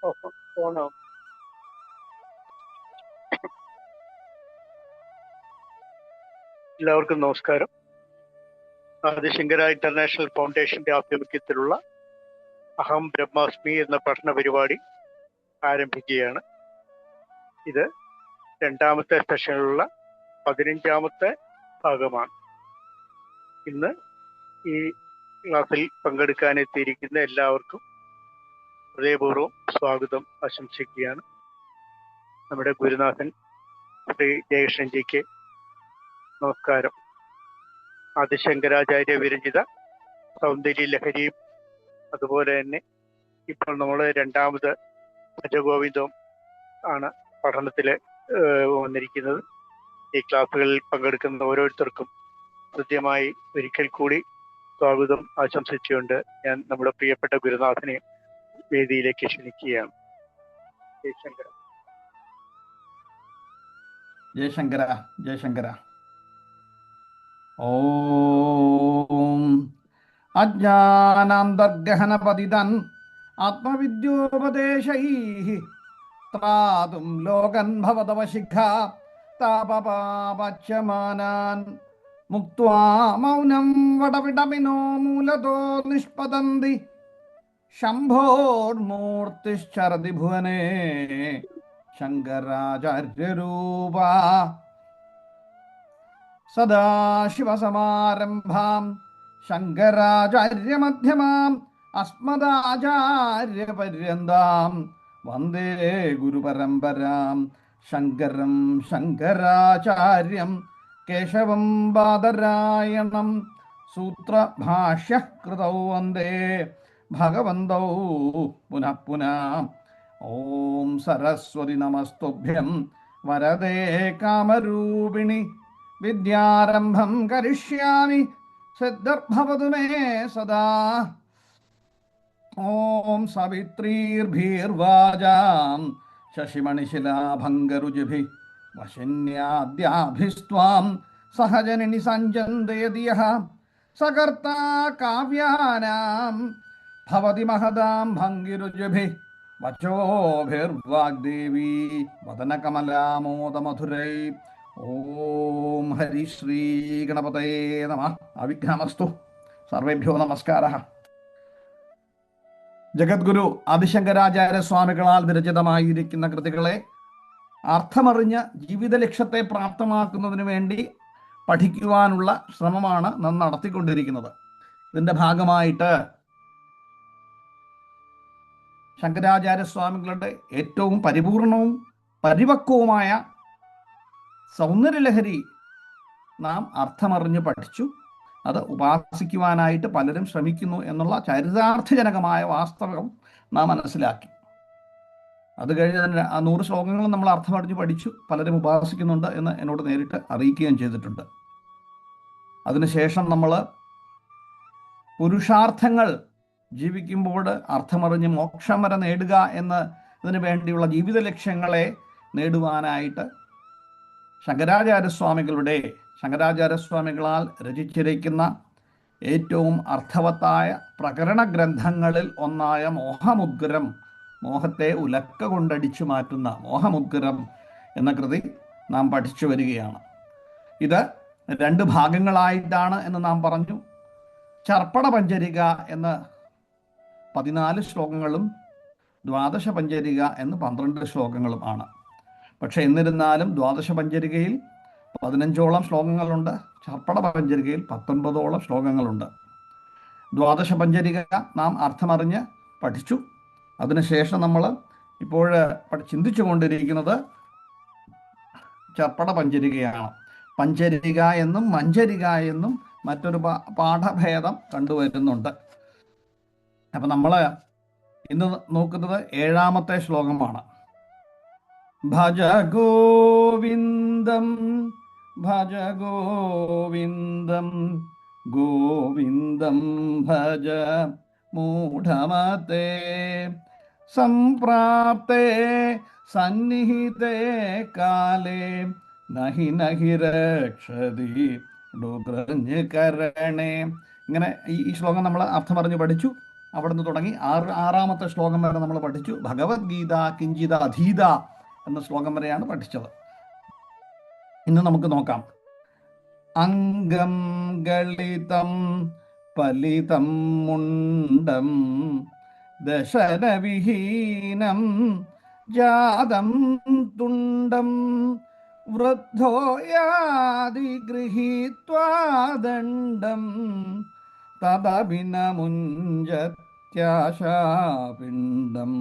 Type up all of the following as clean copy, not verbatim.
ഫോണോ? എല്ലാവർക്കും നമസ്കാരം. ആദിശങ്കര ഇന്റർനാഷണൽ ഫൗണ്ടേഷന്റെ ആഭിമുഖ്യത്തിലുള്ള അഹം ബ്രഹ്മാസ്മി എന്ന പഠന പരിപാടി ആരംഭിക്കുകയാണ്. ഇത് രണ്ടാമത്തെ സെഷനിലുള്ള 15ാമത്തെ ഭാഗമാണ്. ഇന്ന് ഈ ക്ലാസ്സിൽ പങ്കെടുക്കാനെത്തിയിരിക്കുന്ന എല്ലാവർക്കും ഹൃദയപൂർവ്വം സ്വാഗതം ആശംസിക്കുകയാണ്. നമ്മുടെ ഗുരുനാഥൻ ശ്രീ ജയകൃഷ്ണൻജിക്ക് നമസ്കാരം. ആദിശങ്കരാചാര്യ വിരചിത സൗന്ദര്യ ലഹരിയും അതുപോലെ തന്നെ ഇപ്പോൾ നമ്മൾ രണ്ടാമത് ഭജഗോവിന്ദം ആണ് പഠനത്തിൽ വന്നിരിക്കുന്നത്. ഈ ക്ലാസ്സുകളിൽ പങ്കെടുക്കുന്ന ഓരോരുത്തർക്കും കൃത്യമായി ഒരിക്കൽ കൂടി സ്വാഗതം ആശംസിച്ചുകൊണ്ട് ഞാൻ നമ്മുടെ പ്രിയപ്പെട്ട ഗുരുനാഥനെ വേദിയിലേക്ക് ക്ഷണിക്കുകയാണ്. ജയശങ്കര ജയശങ്കര ജയശങ്കര. ഓം അജ്ഞാനാന്തർഗഹനപതിതൻ ആത്മവിദ്യോപദേശൈഃ ത്രാതും ലോകൻ ഭവതവശിഖ താപപാപച്യമാനാൻ മുക്ത്വാ മൗനം വടവിടമിനോ മൂലതോ നിഷ്പതന്തി ശംഭോർമൂർത്തിശ്ചരതി ഭുവനേ ശങ്കരാചാര്യരൂപ. സദാശിവസമാരംഭാം ശങ്കരാചാര്യമധ്യമാം അസ്മദാചാര്യപര്യന്താം വന്ദേ ഗുരുപരമ്പരാം. ശങ്കരം ശങ്കരാചാര്യം കേശവം ബാദരായണം സൂത്രഭാഷ്യകൃതൗ വന്ദേ ഭഗവന്തൗ പുനഃ പുനഃ. ഓം സരസ്വതി നമസ്തുഭ്യം വരദേ കാമരൂപിണി വിദ്യാരംഭം കരിഷ്യാമി സിദ്ധിർഭവതു മേ സദാ. ഓം സവിത്രീർഭീർവാചാം ശശിമണിശിലാഭംഗരുചിഭിः വശിന്യാദ്യാഭിസ്ത്വാം സഹജനനി സഞ്ജന്തയതിയഃ സകർത്താ കാവ്യാനാം ഭവതി മഹതാം ഭംഗിരുചിഭിः വചോഭിർവാഗ്ദേവീ വദനകമലാമോദമധുരൈ. ഓം ഹരിശ്രീ ഗണപതയേ നമഃ. അവിഘ്നമസ്തു. സർവേഭ്യോ നമസ്കാരഃ. ജഗദ്ഗുരു ആദിശങ്കരാചാര്യ സ്വാമികളാൽ വിരചിതമായിരിക്കുന്ന കൃതികളെ അർത്ഥമറിഞ്ഞ് ജീവിത ലക്ഷ്യത്തെ പ്രാപ്തമാക്കുന്നതിന് വേണ്ടി പഠിക്കുവാനുള്ള ശ്രമമാണ് നാം നടത്തിക്കൊണ്ടിരിക്കുന്നത്. ഇതിൻ്റെ ഭാഗമായിട്ട് ശങ്കരാചാര്യസ്വാമികളുടെ ഏറ്റവും പരിപൂർണവും പരിപക്വവുമായ സൗന്ദര്യലഹരി നാം അർത്ഥമറിഞ്ഞ് പഠിച്ചു. അത് ഉപാസിക്കുവാനായിട്ട് പലരും ശ്രമിക്കുന്നു എന്നുള്ള ചരിതാർത്ഥജനകമായ വാസ്തവം നാം മനസ്സിലാക്കി. അത് കഴിഞ്ഞ് തന്നെ ആ 100 ശ്ലോകങ്ങളും നമ്മൾ അർത്ഥമറിഞ്ഞ് പഠിച്ചു. പലരും ഉപാസിക്കുന്നുണ്ട് എന്ന് എന്നോട് നേരിട്ട് അറിയിക്കുകയും ചെയ്തിട്ടുണ്ട്. അതിനുശേഷം നമ്മൾ പുരുഷാർത്ഥങ്ങൾ ജീവിക്കുമ്പോൾ അർത്ഥമറിഞ്ഞ് മോക്ഷം വരെ നേടുക എന്നതിന് വേണ്ടിയുള്ള ജീവിത ലക്ഷ്യങ്ങളെ നേടുവാനായിട്ട് ശങ്കരാചാര്യസ്വാമികളാൽ രചിച്ചിരിക്കുന്ന ഏറ്റവും അർത്ഥവത്തായ പ്രകരണ ഗ്രന്ഥങ്ങളിൽ ഒന്നായ മോഹമുദ്ഗരം, മോഹത്തെ ഉലക്ക കൊണ്ടടിച്ചു മാറ്റുന്ന മോഹമുദ്ഗരം എന്ന കൃതി നാം പഠിച്ചു വരികയാണ്. ഇത് 2 ഭാഗങ്ങളായിട്ടാണ് എന്ന് നാം പറഞ്ഞു. ചർപ്പണ പഞ്ചരിക എന്ന 14 ശ്ലോകങ്ങളും ദ്വാദശ പഞ്ചരിക എന്ന് 12 ശ്ലോകങ്ങളും ആണ്. പക്ഷെ എന്നിരുന്നാലും ദ്വാദശ പഞ്ചരികയിൽ 15ഓളം ശ്ലോകങ്ങളുണ്ട്, ചർപ്പണ പഞ്ചരികയിൽ 19ഓളം ശ്ലോകങ്ങളുണ്ട്. ദ്വാദശ പഞ്ചരിക നാം അർത്ഥമറിഞ്ഞ് പഠിച്ചു. അതിനുശേഷം നമ്മൾ ഇപ്പോൾ ചിന്തിച്ചു കൊണ്ടിരിക്കുന്നത് ചർപ്പണ പഞ്ചരികയാണ്. പഞ്ചരിക എന്നും മഞ്ചരിക എന്നും മറ്റൊരു പാഠഭേദം കണ്ടുവരുന്നുണ്ട്. അപ്പം നമ്മൾ ഇന്ന് നോക്കുന്നത് 7ാമത്തെ ശ്ലോകമാണ്. ഭജ ഗോവിന്ദം ഭജ ഗോവിന്ദം ഗോവിന്ദം ഭജ മൂഢമതേ സംപ്രാപ്തേ സന്നിഹിതേ കാലേ നഹി നഹി രക്ഷതി ഡുദ്രഞ്ഞ് കരണേ. ഇങ്ങനെ ഈ ശ്ലോകം നമ്മൾ അർത്ഥമറിഞ്ഞ് പഠിച്ചു. അവിടുന്ന് തുടങ്ങി ആറാമത്തെ ശ്ലോകം വരെ നമ്മൾ പഠിച്ചു. ഭഗവത്ഗീത കിഞ്ചിത അധീത എന്ന ശ്ലോകം വരെയാണ് പഠിച്ചത്. ഇന്ന് നമുക്ക് നോക്കാം. അംഗം ഗളിതം പലിതം മുണ്ടം ദശനവിഹീനം ജാതം തുണ്ടം വൃദ്ധോ യാതി ഗൃഹീത്വാ ദണ്ഡം തദഭിനമുഞ്ജത്യാശാപിണ്ഡം.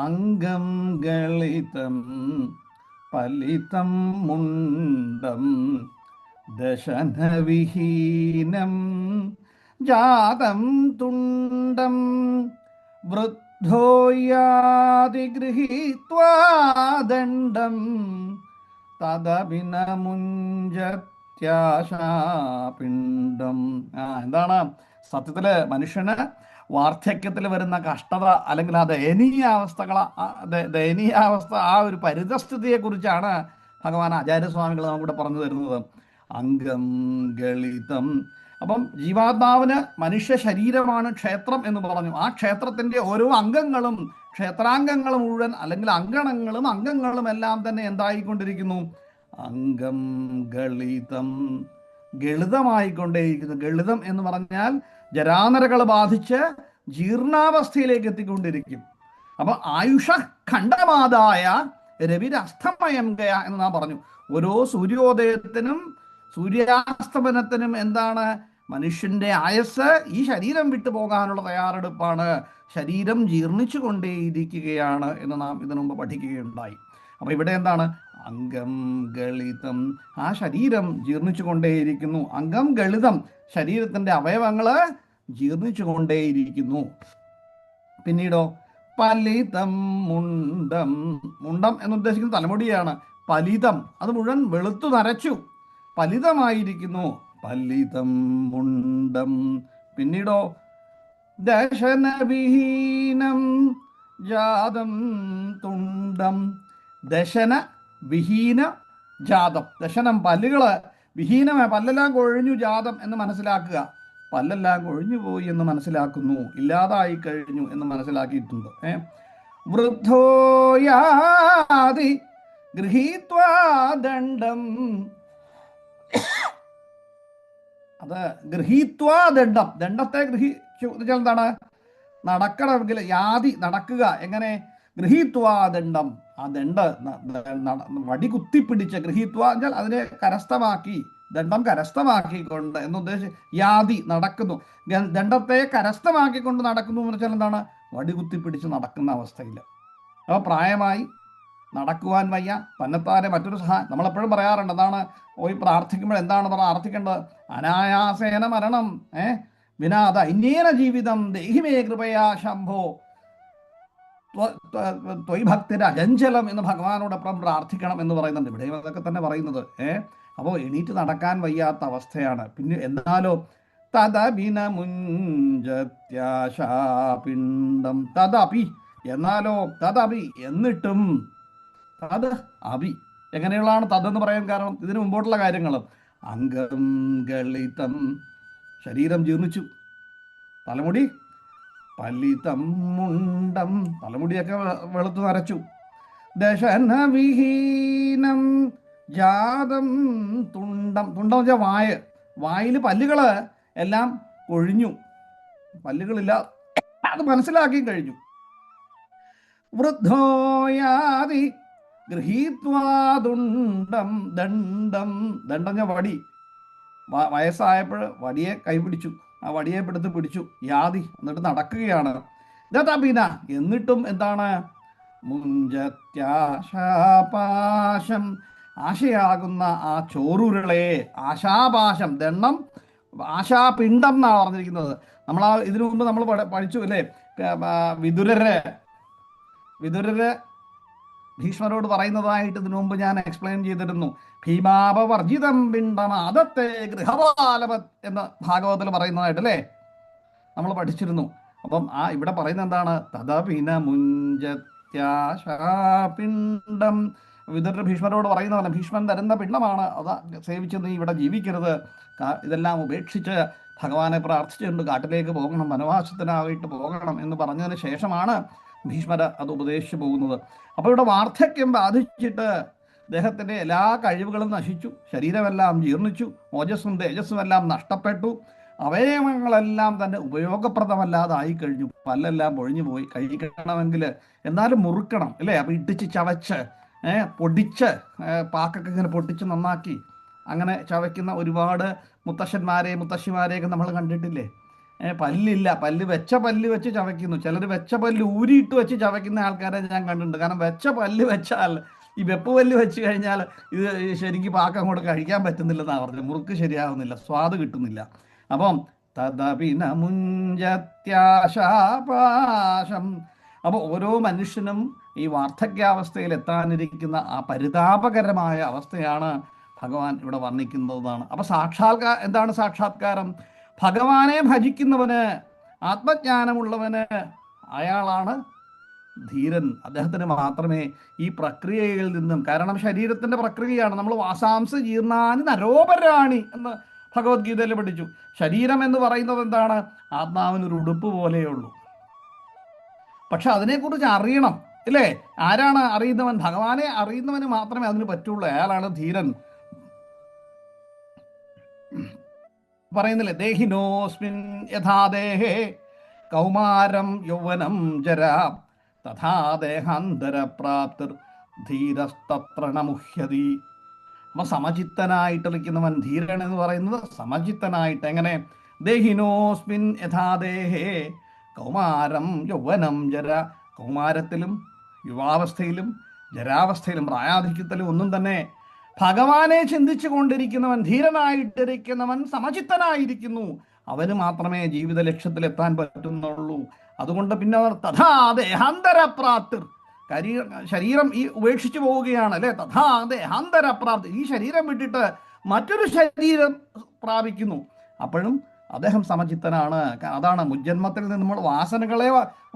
അംഗം ഗളിതം പലിതം മുണ്ടം ദശനവിഹീനം ജാതം തുണ്ടം വൃദ്ധോ യാതി ഗൃഹീത്വാ ദണ്ഡം തദഭിനമുഞ്ജത്യാശാപിണ്ഡം. എന്താണ് സത്യത്തില് മനുഷ്യന് വാർദ്ധക്യത്തിൽ വരുന്ന കഷ്ടത അല്ലെങ്കിൽ ആ ദയനീയാവസ്ഥ ആ ഒരു പരിതസ്ഥിതിയെ കുറിച്ചാണ് ഭഗവാൻ ആചാര്യസ്വാമികൾ നമുക്കിവിടെ പറഞ്ഞു തരുന്നത്. അംഗം ഗളിതം. അപ്പം ജീവാത്മാവിന് മനുഷ്യ ശരീരമാണ് ക്ഷേത്രം എന്ന് പറഞ്ഞു. ആ ക്ഷേത്രത്തിന്റെ ഓരോ അംഗങ്ങളും, ക്ഷേത്രാംഗങ്ങൾ മുഴുവൻ അല്ലെങ്കിൽ അംഗങ്ങളും എല്ലാം തന്നെ എന്തായിക്കൊണ്ടിരിക്കുന്നു? അംഗം ഗളിതം, ഗളിതമായിക്കൊണ്ടേയിരിക്കുന്നു. ഗളിതം എന്ന് പറഞ്ഞാൽ ജരാനരകൾ ബാധിച്ച് ജീർണാവസ്ഥയിലേക്ക് എത്തിക്കൊണ്ടിരിക്കും. അപ്പൊ ആയുഷ ഖണ്ഡമാതായ രവിരസ്തമയം ഗയ എന്ന് നാം പറഞ്ഞു. ഓരോ സൂര്യോദയത്തിനും സൂര്യാസ്തമനത്തിനും എന്താണ്? മനുഷ്യന്റെ ആയസ് ഈ ശരീരം വിട്ടു പോകാനുള്ള തയ്യാറെടുപ്പാണ്. ശരീരം ജീർണിച്ചു കൊണ്ടേയിരിക്കുകയാണ് എന്ന് നാം ഇതിനു മുമ്പ് പഠിക്കുകയുണ്ടായി. അപ്പൊ ഇവിടെ എന്താണ്? അംഗം ഗളിതം, ആ ശരീരം ജീർണിച്ചു കൊണ്ടേയിരിക്കുന്നു. അംഗം ഗളിതം, ശരീരത്തിന്റെ അവയവങ്ങള് ജീർണിച്ചു കൊണ്ടേയിരിക്കുന്നു. പിന്നീടോ പലിതം മുണ്ടം. മുണ്ടം എന്ന് ഉദ്ദേശിക്കുന്നത് തലമുടിയാണ്. പലിതം, അത് മുഴുവൻ വെളുത്തു നരച്ചു, പലിതമായിരിക്കുന്നു. പലിതം മുണ്ടം. പിന്നീടോ ദശനവിഹീനം ജാതം തുണ്ടം. ദശന വിഹീന ജാതം. ദശനം പല്ലുകള്, വിഹീനമായ പല്ലെല്ലാം കൊഴിഞ്ഞു, ജാതം എന്ന് മനസ്സിലാക്കുക. പല്ലെല്ലാം കൊഴിഞ്ഞു പോയി എന്ന് മനസ്സിലാക്കുന്നു, ഇല്ലാതായി കഴിഞ്ഞു എന്ന് മനസ്സിലാക്കിയിട്ടുണ്ട്. വൃദ്ധോ യാതി ഗൃഹീത്വാ ദണ്ഡം. അത് ഗൃഹീത്വാ ദണ്ഡം, ദണ്ഡത്തെ ഗ്രഹിച്ചു എന്നുവെച്ചാൽ എന്താണ്? നടക്കണമെങ്കിൽ യാതി, നടക്കുക. എങ്ങനെ? ഗൃഹീത്വാ ദണ്ഡം, ആ ദണ്ഡ വടി കുത്തിപ്പിടിച്ച്, ഗൃഹീത്വ എന്നാൽ അതിനെ കരസ്ഥമാക്കി, ദണ്ഡം കരസ്ഥമാക്കിക്കൊണ്ട് എന്നുദ്ദേശിച്ച് യാതി, നടക്കുന്നു. ദണ്ഡത്തെ കരസ്ഥമാക്കിക്കൊണ്ട് നടക്കുന്നു എന്ന് വെച്ചാൽ എന്താണ്? വടി കുത്തിപ്പിടിച്ച് നടക്കുന്ന അവസ്ഥയിൽ. അപ്പോൾ പ്രായമായി നടക്കുവാൻ വയ്യ, തന്നെത്താനെ മറ്റൊരു സഹായം. നമ്മളെപ്പോഴും പറയാറുണ്ട്, എന്താണ് പോയി പ്രാർത്ഥിക്കുമ്പോൾ എന്താണ് പ്രാർത്ഥിക്കേണ്ടത്? അനായാസേന മരണം വിനാദ ഇന്നേന ജീവിതം ദേഹിമേ കൃപയാ ശംഭോ ത്വയ് ഭക്തിര അജഞ്ചലം എന്ന് ഭഗവാനോടൊപ്പം പ്രാർത്ഥിക്കണം എന്ന് പറയുന്നുണ്ട്. ഇവിടെയും അതൊക്കെ തന്നെ പറയുന്നത്. അപ്പോൾ എണീറ്റ് നടക്കാൻ വയ്യാത്ത അവസ്ഥയാണ്. പിന്നെ എന്നാലോ തദഭിനമുഞ്ജത്യാശാപിണ്ഡം. തദപി, എന്നാലോ തദപി, എന്നിട്ടും. തത് അഭി, എങ്ങനെയുള്ളതാണ് തതെന്ന് പറയാൻ കാരണം ഇതിനു മുമ്പോട്ടുള്ള കാര്യങ്ങളും. അംഗം ഗളിതം, ശരീരം ജീർണിച്ചു. തലമുടി പലിതം മുണ്ടം, തലമുടിയൊക്കെ വെളുത്തു നരച്ചു. ദശനവിഹീനം ജാതം തുണ്ടം. തുണ്ടം വെച്ചാൽ വായിൽ പല്ലുകള് എല്ലാം കൊഴിഞ്ഞു, പല്ലുകളില്ല, അത് മനസ്സിലാക്കി കഴിഞ്ഞു. വൃദ്ധോയാതി ഗൃഹീത്വാ ദണ്ഡം. ദണ്ഡം, ദണ്ഡം വടി. വയസ്സായപ്പോൾ വടിയെ കൈപിടിച്ചു, ആ വടിയെ പിടിച്ചു. യാതി, എന്നിട്ട് നടക്കുകയാണ്. ദതപിന, എന്നിട്ടും എന്താണ്? മുഞ്ചത്യാശാപാശം, ആശയാകുന്ന ആ ചോറുരുളെ, ആശാപാശം. ദണ്ഡം ആശാപിണ്ഡം എന്നാണ് പറഞ്ഞിരിക്കുന്നത്. നമ്മൾ ഇതിനു മുമ്പ് നമ്മൾ പഠിച്ചു അല്ലേ? വിതുരര് ഭീഷ്മരോട് പറയുന്നതായിട്ട് ഇതിനു മുമ്പ് ഞാൻ എക്സ്പ്ലെയിൻ ചെയ്തിരുന്നു. ഭീമാപവർജിതം പിണ്ഡം ആദത്തെ ഗൃഹപാലവത് എന്ന് ഭാഗവതത്തിൽ പറയുന്നതായിട്ട് അല്ലേ നമ്മൾ പഠിച്ചിരുന്നു. അപ്പം ആ ഇവിടെ പറയുന്നത് എന്താണ്? തദപിന മുഞ്ചത്യാശാപിണ്ഡം. വിതുരർ ഭീഷ്മരോട് പറയുന്നതാണ്, ഭീഷ്മൻ തരുന്ന പിണ്ഡമാണ്, അത് സേവിച്ച് നീ ഇവിടെ ജീവിക്കരുത്, ഇതെല്ലാം ഉപേക്ഷിച്ച് ഭഗവാനെ പ്രാർത്ഥിച്ചിട്ടുണ്ട്, കാട്ടിലേക്ക് പോകണം, വനവാസത്തിനായിട്ട് പോകണം എന്ന് പറഞ്ഞതിന് ശേഷമാണ് ഭീഷ്മർ അത് ഉപദേശിച്ചു പോകുന്നത്. അപ്പോൾ ഇവിടെ വാർദ്ധക്യം ബാധിച്ചിട്ട് അദ്ദേഹത്തിൻ്റെ എല്ലാ കഴിവുകളും നശിച്ചു, ശരീരമെല്ലാം ജീർണിച്ചു, ഓജസ്സും തേജസ്സും എല്ലാം നഷ്ടപ്പെട്ടു, അവയവങ്ങളെല്ലാം തന്നെ ഉപയോഗപ്രദമല്ലാതായി കഴിഞ്ഞു, പല്ലെല്ലാം പൊഴിഞ്ഞു പോയി. കഴിക്കണമെങ്കിൽ എന്നാലും മുറുക്കണം അല്ലേ, അപ്പോൾ ഇടിച്ച് ചവച്ച് പൊടിച്ച് പാക്കൊക്കെ ഇങ്ങനെ പൊട്ടിച്ച് നന്നാക്കി അങ്ങനെ ചവയ്ക്കുന്ന ഒരുപാട് മുത്തശ്ശന്മാരെയും മുത്തശ്ശിമാരെയൊക്കെ നമ്മൾ കണ്ടിട്ടില്ലേ. പല്ലില്ല, വെച്ച പല്ല് വെച്ച് ചവയ്ക്കുന്നു. ചിലർ വെച്ച പല്ല് ഊരിയിട്ട് വെച്ച് ചവയ്ക്കുന്ന ആൾക്കാരെ ഞാൻ കണ്ടിട്ടുണ്ട്. കാരണം വെച്ച പല്ല് വെച്ചാൽ, ഈ വെപ്പ് പല്ല് വെച്ച് കഴിഞ്ഞാൽ ഇത് ശരിക്കും പാക്കം അങ്ങോട്ട് കഴിക്കാൻ പറ്റുന്നില്ലെന്നാണ് പറഞ്ഞത്. മുറുക്ക് ശരിയാവുന്നില്ല, സ്വാദ് കിട്ടുന്നില്ല. അപ്പം തദപിന മുഞ്ചത്യാശാപാശം. അപ്പോൾ ഓരോ മനുഷ്യനും ഈ വാർദ്ധക്യാവസ്ഥയിൽ എത്താനിരിക്കുന്ന ആ പരിതാപകരമായ അവസ്ഥയാണ് ഭഗവാൻ ഇവിടെ വർണ്ണിക്കുന്നതാണ്. അപ്പോൾ എന്താണ് സാക്ഷാത്കാരം? ഭഗവാനെ ഭജിക്കുന്നവന്, ആത്മജ്ഞാനമുള്ളവന്, അയാളാണ് ധീരൻ. അദ്ദേഹത്തിന് മാത്രമേ ഈ പ്രക്രിയയിൽ നിന്നും, കാരണം ശരീരത്തിൻ്റെ പ്രക്രിയയാണ്, നമ്മൾ വാസാംസ ജീർണാനി നരോപരാണി എന്ന് ഭഗവത്ഗീതയിൽ പഠിച്ചു. ശരീരം എന്ന് പറയുന്നത് എന്താണ്? ആത്മാവിനൊരു ഉടുപ്പ് പോലെയുള്ളൂ. പക്ഷെ അതിനെക്കുറിച്ച് അറിയണം അല്ലേ? ആരാണ് അറിയുന്നവൻ? ഭഗവാനെ അറിയുന്നവന് മാത്രമേ അതിന് പറ്റുള്ളൂ. അയാളാണ് ധീരൻ. പറയുന്നില്ലേ, ദേഹിനോസ്മിൻ യഥാ ദേഹേ കൗമാരം യൗവനം ജരാ തഥാ ദേഹാന്തരപ്രാപ്തിർ ധീരസ്തത്ര ന മുഹ്യതി. അപ്പം സമചിത്തനായിട്ടിരിക്കുന്നവൻ ധീരൻ എന്ന് പറയുന്നത് സമചിത്തനായിട്ട്. എങ്ങനെ? ദേഹിനോസ്മിൻ യഥാ ദേഹേ കൗമാരം യൗവനം ജര. കൗമാരത്തിലും യുവാവസ്ഥയിലും ജരാവസ്ഥയിലും പ്രായാധിക്യത്തിലും ഒന്നും തന്നെ ഭഗവാനെ ചിന്തിച്ചു കൊണ്ടിരിക്കുന്നവൻ, ധീരനായിട്ടിരിക്കുന്നവൻ സമചിത്തനായിരിക്കുന്നു. അവന് മാത്രമേ ജീവിത ലക്ഷ്യത്തിലെത്താൻ പറ്റുന്നുള്ളൂ. അതുകൊണ്ട് പിന്നെ അവർ തഥാ ദേഹാന്തരപ്രാപ്തിർ, ശരീരം ഈ ഉപേക്ഷിച്ചു പോവുകയാണ് അല്ലെ. തഥാ ദേഹാന്തരപ്രാപ്തി, ഈ ശരീരം വിട്ടിട്ട് മറ്റൊരു ശരീരം പ്രാപിക്കുന്നു. അപ്പോഴും അദ്ദേഹം സമചിത്തനാണ്. അതാണ് മുജ്ജന്മത്തിൽ നിന്ന് നമ്മൾ വാസനകളെ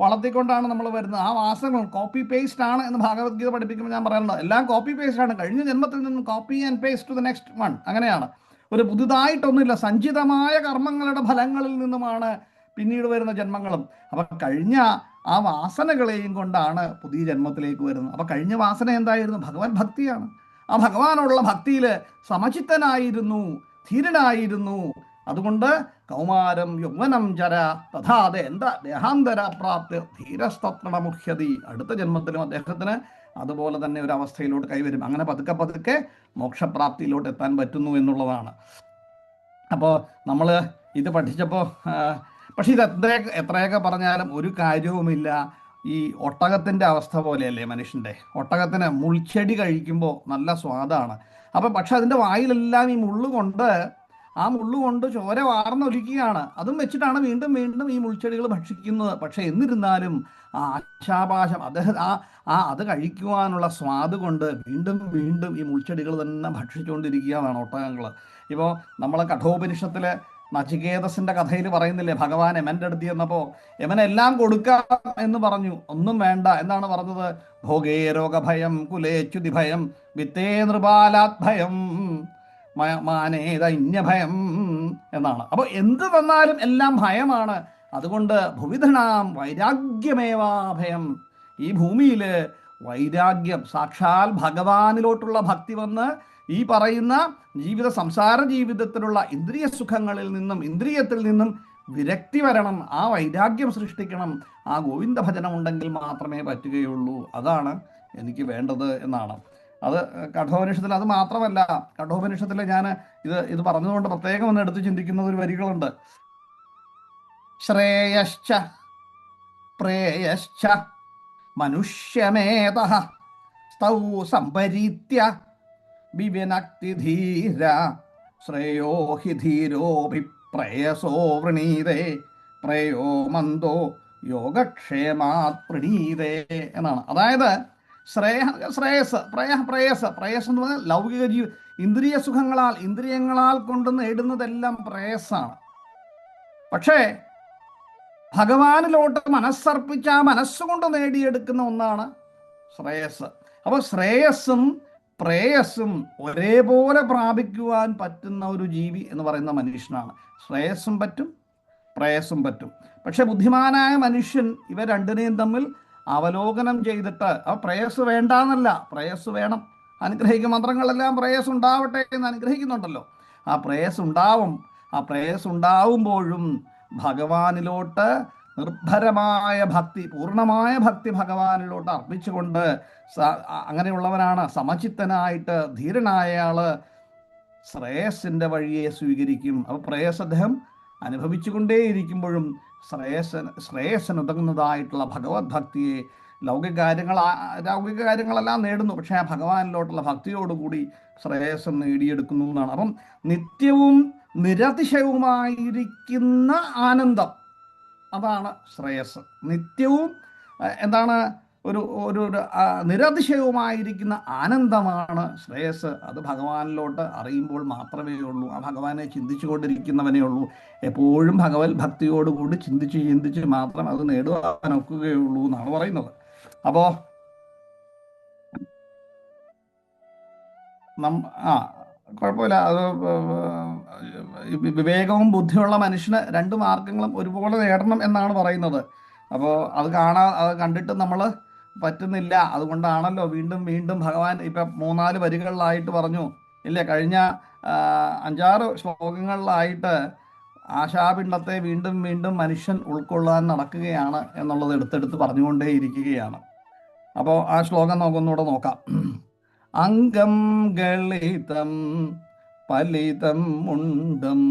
വളർത്തിക്കൊണ്ടാണ് നമ്മൾ വരുന്നത്. ആ വാസനകൾ കോപ്പി പേസ്റ്റ് ആണ് എന്ന് ഭഗവത്ഗീത പഠിപ്പിക്കുമ്പോൾ ഞാൻ പറയുന്നത്. എല്ലാം കോപ്പി പേസ്റ്റ് ആണ്. കഴിഞ്ഞ ജന്മത്തിൽ നിന്നും copy and paste to the next one. അങ്ങനെയാണ്. ഒരു പുതുതായിട്ടൊന്നുമില്ല. സഞ്ചിതമായ കർമ്മങ്ങളുടെ ഫലങ്ങളിൽ നിന്നുമാണ് പിന്നീട് വരുന്ന ജന്മങ്ങളും. അപ്പം കഴിഞ്ഞ ആ വാസനകളെയും കൊണ്ടാണ് പുതിയ ജന്മത്തിലേക്ക് വരുന്നത്. അപ്പം കഴിഞ്ഞ വാസന എന്തായിരുന്നു? ഭഗവത് ഭക്തിയാണ്. ആ ഭഗവാനുള്ള ഭക്തിയിൽ സമചിത്തനായിരുന്നു, ധീരനായിരുന്നു. അതുകൊണ്ട് കൗമാരം യൗവനം ജര തഥാ ദേഹാന്തര പ്രാപ്തി ധീരസ്തത്ര ന മുഹ്യതി. അടുത്ത ജന്മത്തിലും അദ്ദേഹത്തിന് അതുപോലെ തന്നെ ഒരു അവസ്ഥയിലോട്ട് കൈവരും. അങ്ങനെ പതുക്കെ പതുക്കെ മോക്ഷപ്രാപ്തിയിലോട്ട് എത്താൻ പറ്റുന്നു എന്നുള്ളതാണ്. അപ്പോൾ നമ്മൾ ഇത് പഠിച്ചപ്പോൾ, പക്ഷെ ഇത് എത്രയൊക്കെ പറഞ്ഞാലും ഒരു കാര്യവുമില്ല. ഈ ഒട്ടകത്തിൻ്റെ അവസ്ഥ പോലെയല്ലേ മനുഷ്യൻ്റെ. ഒട്ടകത്തിന് മുൾച്ചെടി കഴിക്കുമ്പോൾ നല്ല സ്വാദാണ്. അപ്പം പക്ഷെ അതിൻ്റെ വായിലെല്ലാം ഈ മുള്ളുകൊണ്ട്, ആ മുള്ളുകൊണ്ട് ചോര വാർന്നൊലിക്കുകയാണ്. അതും വെച്ചിട്ടാണ് വീണ്ടും വീണ്ടും ഈ മുൾച്ചെടികൾ ഭക്ഷിക്കുന്നത്. പക്ഷെ എന്നിരുന്നാലും ആ ആശാപാശം അത് കഴിക്കുവാനുള്ള സ്വാദ് കൊണ്ട് വീണ്ടും വീണ്ടും ഈ മുൾച്ചെടികൾ തന്നെ ഭക്ഷിച്ചുകൊണ്ടിരിക്കുകയാണ് ഒട്ടകങ്ങൾ. ഇപ്പോൾ നമ്മൾ കഠോപനിഷത്തിലെ നചികേതസിന്റെ കഥയിൽ പറയുന്നില്ലേ, ഭഗവാൻ യമന്റെ അടുത്ത് ചെന്നപ്പോൾ യമനെല്ലാം കൊടുക്കാം എന്ന് പറഞ്ഞു. ഒന്നും വേണ്ട എന്നാണ് പറഞ്ഞത്. ഭോഗേ രോഗഭയം കുലേച്യുതി ഭയം വിത്തേ നൃപാലാത് ഭയം മാനേദൈന്യഭയം എന്നാണ്. അപ്പോൾ എന്ത് തന്നാലും എല്ലാം ഭയമാണ്. അതുകൊണ്ട് ഭുവിധനാം വൈരാഗ്യമേവാ ഭയം. ഈ ഭൂമിയിൽ വൈരാഗ്യം, സാക്ഷാൽ ഭഗവാനിലോട്ടുള്ള ഭക്തി വന്ന് ഈ പറയുന്ന സംസാര ജീവിതത്തിലുള്ള ഇന്ദ്രിയ സുഖങ്ങളിൽ നിന്നും ഇന്ദ്രിയത്തിൽ നിന്നും വിരക്തി വരണം. ആ വൈരാഗ്യം സൃഷ്ടിക്കണം. ആ ഗോവിന്ദ ഭജനം ഉണ്ടെങ്കിൽ മാത്രമേ പറ്റുകയുള്ളൂ. അതാണ് എനിക്ക് വേണ്ടത് എന്നാണ്. അത് കഠോപനിഷത്തിൽ അത് മാത്രമല്ല, കഠോപനിഷത്തിൽ ഞാൻ ഇത് പറഞ്ഞതുകൊണ്ട് പ്രത്യേകം ഒന്ന് എടുത്ത് ചിന്തിക്കുന്ന ഒരു വരികളുണ്ട്. ശ്രേയശ്ച പ്രേയശ്ച മനുഷ്യമേതഃ സ്തൗ സംപരീത്യ വിവിനക്തി ധീര ശ്രേയോ ഹി ധീരോഭിപ്രേയസോ വൃണീതേ പ്രേയോ മന്ദോ യോഗക്ഷേമാത് പ്രണീതേ എന്നാണ്. അതായത് ശ്രേയസ് പ്രേയസ് എന്ന് പറഞ്ഞാൽ ലൗകിക ഇന്ദ്രിയ സുഖങ്ങളാൽ ഇന്ദ്രിയങ്ങളാൽ കൊണ്ട് നേടുന്നതെല്ലാം പ്രേയസ്സാണ്. പക്ഷേ ഭഗവാനിലോട്ട് മനസ്സർപ്പിച്ച ആ മനസ്സുകൊണ്ട് നേടിയെടുക്കുന്ന ഒന്നാണ് ശ്രേയസ്. അപ്പോൾ ശ്രേയസ്സും ശ്രേയസ്സും ഒരേപോലെ പ്രാപിക്കുവാൻ പറ്റുന്ന ഒരു ജീവി എന്ന് പറയുന്ന മനുഷ്യനാണ്. ശ്രേയസ്സും പറ്റും, പ്രേയസ്സും പറ്റും. പക്ഷെ ബുദ്ധിമാനായ മനുഷ്യൻ ഇവ രണ്ടിനെയും തമ്മിൽ അവലോകനം ചെയ്തിട്ട് പ്രേയസ് വേണ്ടാന്നല്ല, പ്രേയസ് വേണം. അനുഗ്രഹിക്കും മന്ത്രങ്ങളെല്ലാം പ്രേയസ് ഉണ്ടാവട്ടെ എന്ന് അനുഗ്രഹിക്കുന്നുണ്ടല്ലോ. ആ പ്രേയസ് ഉണ്ടാവുമ്പോഴും ഭഗവാനിലോട്ട് നിർഭരമായ ഭക്തി, പൂർണ്ണമായ ഭക്തി ഭഗവാനിലോട്ട് അർപ്പിച്ചുകൊണ്ട് അങ്ങനെയുള്ളവനാണ് സമചിത്തനായിട്ട് ധീരനായ ആള് ശ്രേയസിൻ്റെ വഴിയെ സ്വീകരിക്കും. അപ്പോൾ പ്രേയസ് അദ്ദേഹം അനുഭവിച്ചുകൊണ്ടേയിരിക്കുമ്പോഴും ശ്രേയസ്സിനുതകുന്നതായിട്ടുള്ള ഭഗവത് ഭക്തിയെ ലൗകിക കാര്യങ്ങളെല്ലാം നേടുന്നു. പക്ഷേ ആ ഭഗവാനിലോട്ടുള്ള ഭക്തിയോടുകൂടി ശ്രേയസ് നേടിയെടുക്കുന്നു എന്നാണ്. അപ്പം നിത്യവും നിരതിശയവുമായിരിക്കുന്ന ആനന്ദം, അതാണ് ശ്രേയസ്. നിത്യവും എന്താണ് ഒരു ഒരു നിരതിശയവുമായിരിക്കുന്ന ആനന്ദമാണ് ശ്രേയസ്. അത് ഭഗവാനിലോട്ട് അറിയുമ്പോൾ മാത്രമേ ഉള്ളൂ. ആ ഭഗവാനെ ചിന്തിച്ചു കൊണ്ടിരിക്കുന്നവനേ ഉള്ളൂ. എപ്പോഴും ഭഗവത് ഭക്തിയോടുകൂടി ചിന്തിച്ച് മാത്രം അത് നേടുവാനൊക്കുകയുള്ളൂ എന്നാണ് പറയുന്നത്. അപ്പോൾ കുഴപ്പമില്ല. അത് വിവേകവും ബുദ്ധിയുള്ള മനുഷ്യന് രണ്ട് മാർഗങ്ങളും ഒരുപോലെ നേടണം എന്നാണ് പറയുന്നത്. അപ്പോൾ അത് കണ്ടിട്ട് നമ്മൾ പറ്റുന്നില്ല. അതുകൊണ്ടാണല്ലോ വീണ്ടും വീണ്ടും ഭഗവാൻ ഇപ്പം 3-4 വരികളിലായിട്ട് പറഞ്ഞു ഇല്ലേ, കഴിഞ്ഞ 5-6 ശ്ലോകങ്ങളിലായിട്ട് ആശാപിണ്ഡത്തെ വീണ്ടും വീണ്ടും മനുഷ്യൻ ഉൾക്കൊള്ളാൻ നടക്കുകയാണ് എന്നുള്ളത് എടുത്തെടുത്ത് പറഞ്ഞുകൊണ്ടേ ഇരിക്കുകയാണ്. അപ്പോൾ ആ ശ്ലോകം നമുക്കൊന്നുകൂടെ നോക്കാം. അംഗം ഗളിതം പലിതം മുണ്ടം.